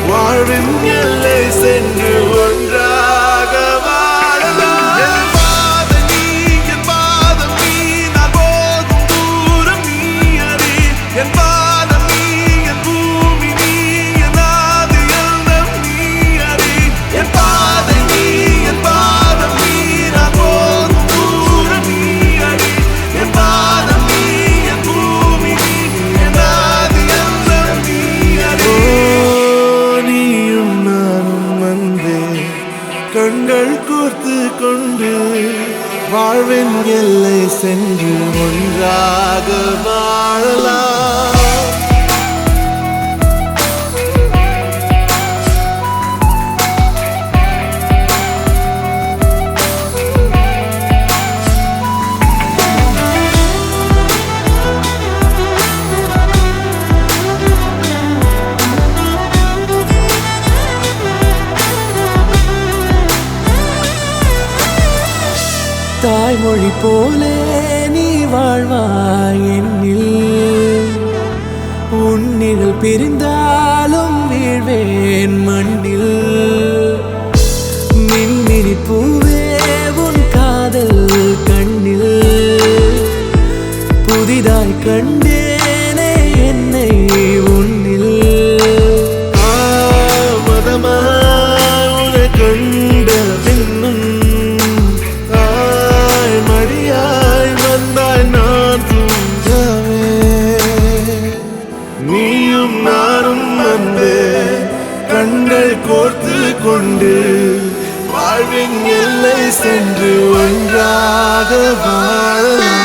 வாழ்வின் எல்லை சென்று ஒன்றாக வாழலாம். என் பாதம் நீ, என் பாதம் நீ, நான் போகும் தூரம் நீ அறி. என் பாதம் நீ, என் பூமி நீ, என் ஆதி எண்ணம் நீ அறி. என் பாதை நீ, என் பாதம் நீ, நான் போகும் தூரம் நீ அறி. என் பாதம் நீ, என் பூமி நீ, என் ஆதி எண்ணம் நீ அறி. நீயும் நானும் வந்தே கண்கள் கோர்த்து கொண்டு வாழ்வின் எல்லை சென்று ஒன்றாக வாழலாம். தாய்மொழி போலே நீ வாழ்வாய் என்னில். உன்னிகள் பிரிந்தாலும் வீழ்வேன் மண்ணில். மின்மினி பூவே உன் காதல் கண்ணில். புதிதாய் கண்டேனே என்னை உன்னில். மதமாய் உன்னை கண்ட பின்னும் மடியாய் வந்தாய் நான் தூங்கவே. நீயும் நானும் வந்தே கண்கள் கோர்த்து கொண்டு வாழ்வின் எல்லை சென்று ஒன்றாக வாழலாம்.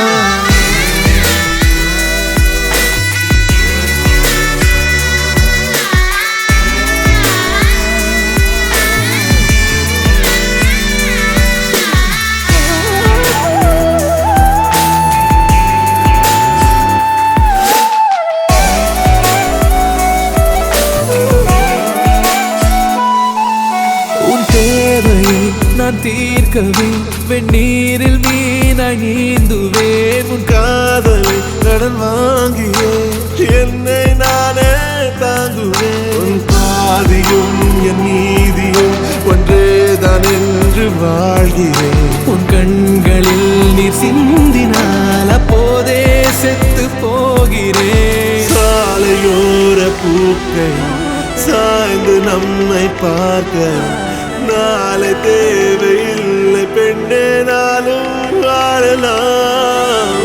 உன் தேவையை நான் தீர்க்கவே வெந்நீரில் மீனாய் நீந்துவேன். உன் காதலை கடன் வாங்கியே என்னை நானே தாங்குவேன். உன் பாதியும் என் நீதியும் ஒன்றேதான் என்று வாழ்கிறேன். உன் கண்களில் நீர் சிந்தினால் அப்போதே செத்து போகிறேன். சாலையோர பூக்கள் சாய்ந்து நம்மை பார்க்க நாளை தேவையில்லை பெண்ணே, நாளும் வாழலாம்.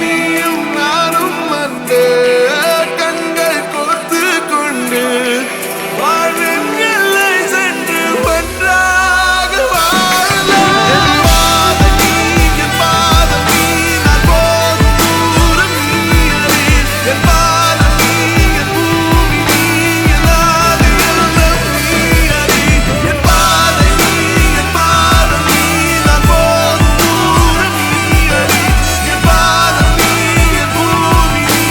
நீயும் நானும் வந்து கண்கள் கோர்த்து கொண்டு வாழ்வின் எல்லை சென்று ஒன்றாக வாழலாம். என் பாதம் நீ, என் பாதம் நீ, நான் போகும் தூரம் நீ அறி. என் பாதம் நீ, என் பூமி நீ, என் ஆதி எண்ணம் நீ அறி. என் பாதை நீ, என் பாதம் நீ, நான் போகும் தூரம் நீ அறி. என் பாதம் நீ, என் பூமி நீ,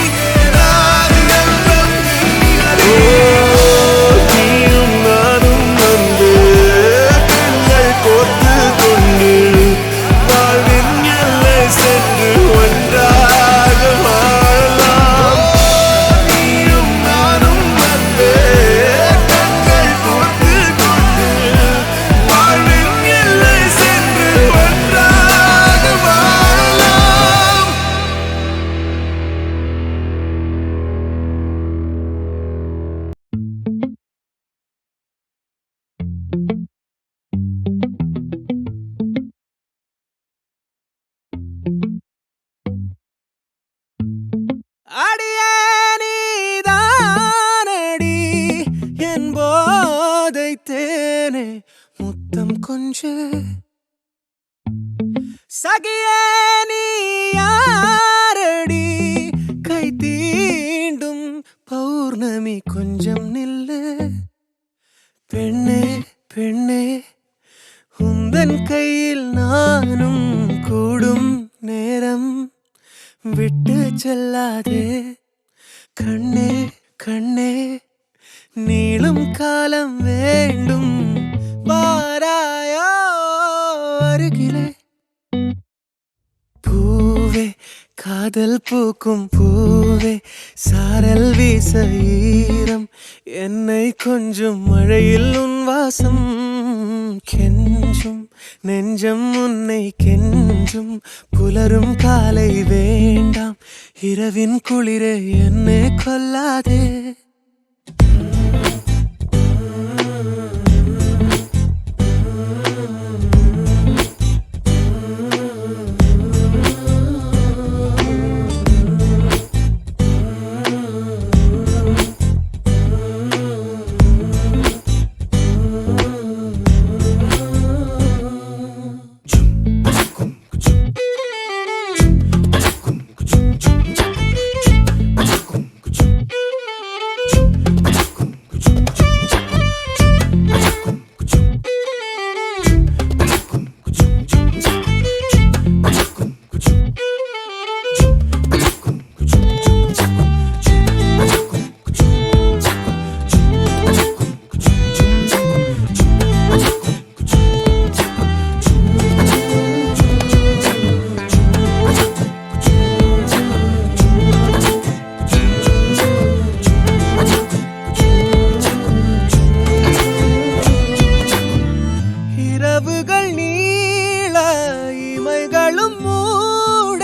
என் ஆதி எண்ணம் நீ அறி. நீயும் நானும் வந்து கண்கள் கோர்த்து கொண்டு வாழ்வின் எல்லை சென்று ஒன்றாக வாழலாம். நீயும் நானும் வந்து கண்கள் கோர்த்து கொண்டு வாழ்வின் எல்லை சென்று ஒன்றாக வாழலாம். அடியே நீதானடி என் போதை தேனே முத்தம் கொஞ்சு. சகியே நீ யாரடி கை தீண்டும் பௌர்ணமி கொஞ்சம் நில்லு. பெண்ணே பெண்ணே உந்தன் கையில் நானும் கூடும் நேரம் விட்டு செல்லாதே. கண்ணே கண்ணே நீளும் காலம் வேண்டும் வாராயோ அருகிலே. பூவே காதல் பூக்கும் பூவே சாரல் வீச ஈரம் என்னை கொஞ்சம் மழையில் உன் வாசம் கெஞ்சும் நெஞ்சம் உன்னை கெஞ்சும் புலரும் காலை வேண்டாம் இரவின் குளிரே என்னை கொல்லாதே இரவுகள் நீள இமைகளும் மூட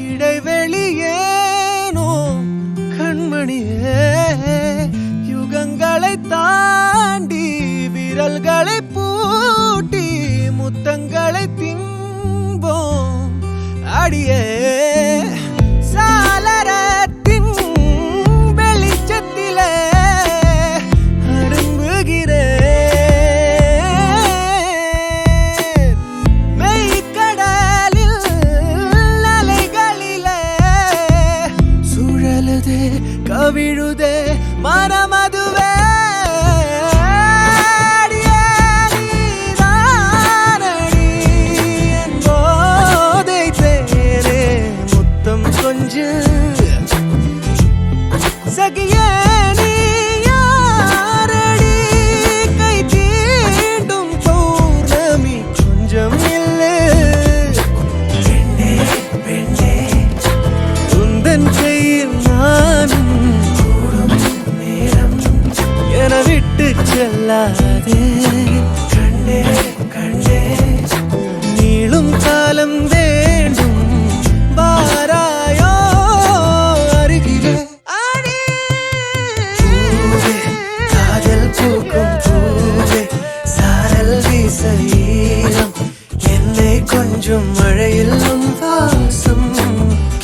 இடைவெளியேனோ கண்மணியே யுகங்களை தாண்டி விரல்களை பூட்டி முத்தங்களை திம்போம் அடியே சாளரத்தின் வெளிச்சத்திலே கவிழுதே மனமதுவே போதை தேரே முத்தம் கொஞ்சு சகியே நீ யாரடி கை தீண்டும் பௌர்ணமி கொஞ்சம் இல்லை பெண்ணே உந்தன் கையில் நானும் என விட்டு செல்லாதே கண்ணே கண்ணே நீளும் காலம் வேண்டும் வாராயோ அருகிலே பூவே காதல் பூக்கும் பூவே சாரல் வீச ஈரம் என்னை கொஞ்சம் மழையில் உன் வாசம்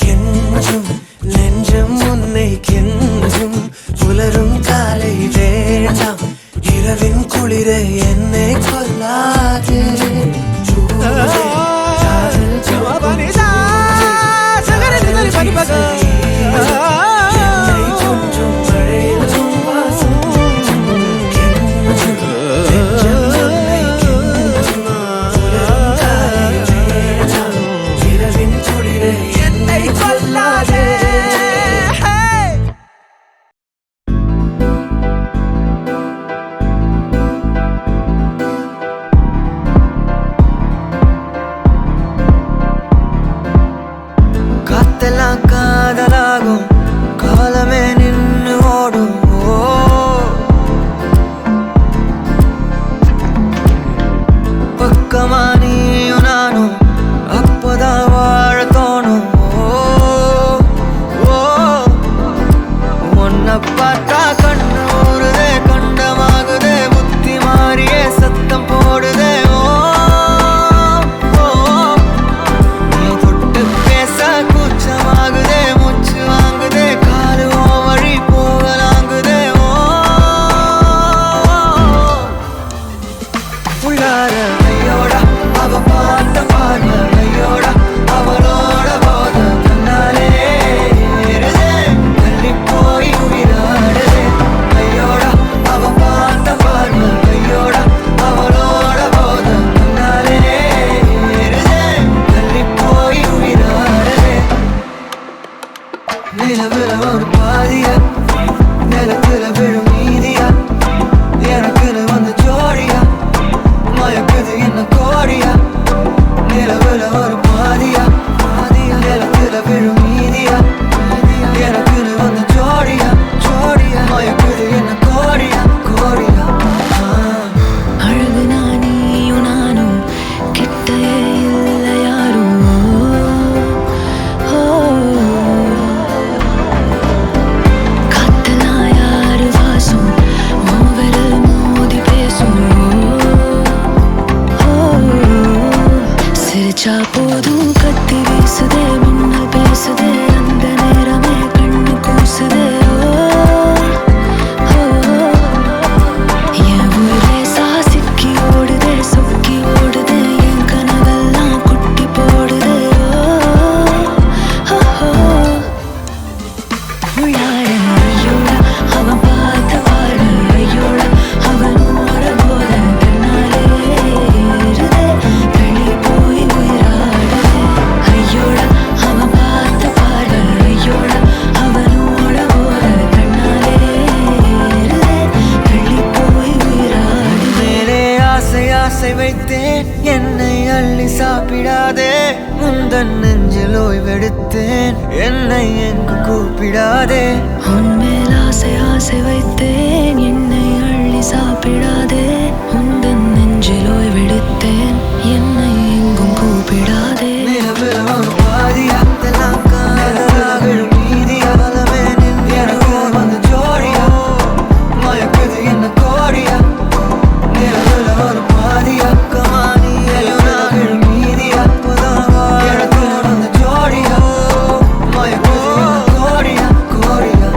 கெஞ்சும் நெஞ்சம் உன்னை கெஞ்சும் புலரும் காலை வேண்டாம் இரவின் குளிரை என்னை கொல்லாதே கொஞ்சம் மழையில் உன் வாசம் கெஞ்சும் நெஞ்சம் உன்னை கெஞ்சும் புலரும் காலை வேண்டாம் இரவின் குளிரை என்னை கொல்லாதே என்னை அள்ளி சாப்பிடாதே முந்தன் நெஞ்சில் ஓய்வெடுத்தேன் என்னை எங்கு கூப்பிடாதே உன்மேல் ஆசை ஆசை வைத்தேன் என்னை அள்ளி சாப்பிடாதே உந்தன் நெஞ்சில் ஓய்வெடுத்தேன் என்னை எங்கும் கூப்பிடாதே நிலவில் ஒரு பாதியா தெல்லாம் காதலாக மீதியா பலமே நின்று எனக்கு வந்து ஜோடியா மயக்குது என்ன கோடியா நிலவில் ஒரு பாதியா கமானி எலுனாக மீதியா புதாவா எனக்கு வந்து ஜோடியா மயக்குது என்ன கோடியா கோடியா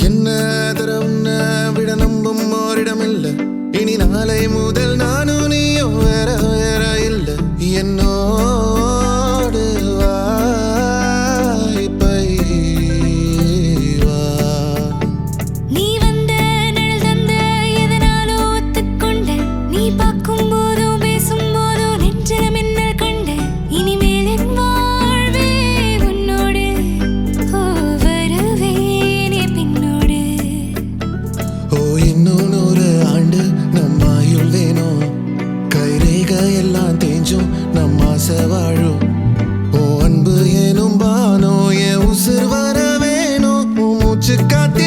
என்ன தரவுன்ன விட நம்பும் ஓரிடமில்ல இனி நாளை முதல் நானும் நீயும் வேற வேற இல்ல என்னோடு வாய்ப்பை வா நீ வந்த நிழல் தந்த எதனாலோ ஒத்துக்கொண்டேன் நீ பார்க்கும் போதோ பேசும் போதோ நெஞ்சில மின்னல் கண்டேன் இனிமேல் என் வாழ்வே உன்னோடு ஓ வருவேனே பின்னோடு ஓ இன்னும் 100 ஆண்டு நம்ம ஆயுள் வேணும் கைரேக எல்லாம் தேஞ்சும் நம்ம ஆசை வாழும் ஓ அன்பு ஏனும் பானோ என் உசுர் வர வேணும் உன் மூச்சு காத்தி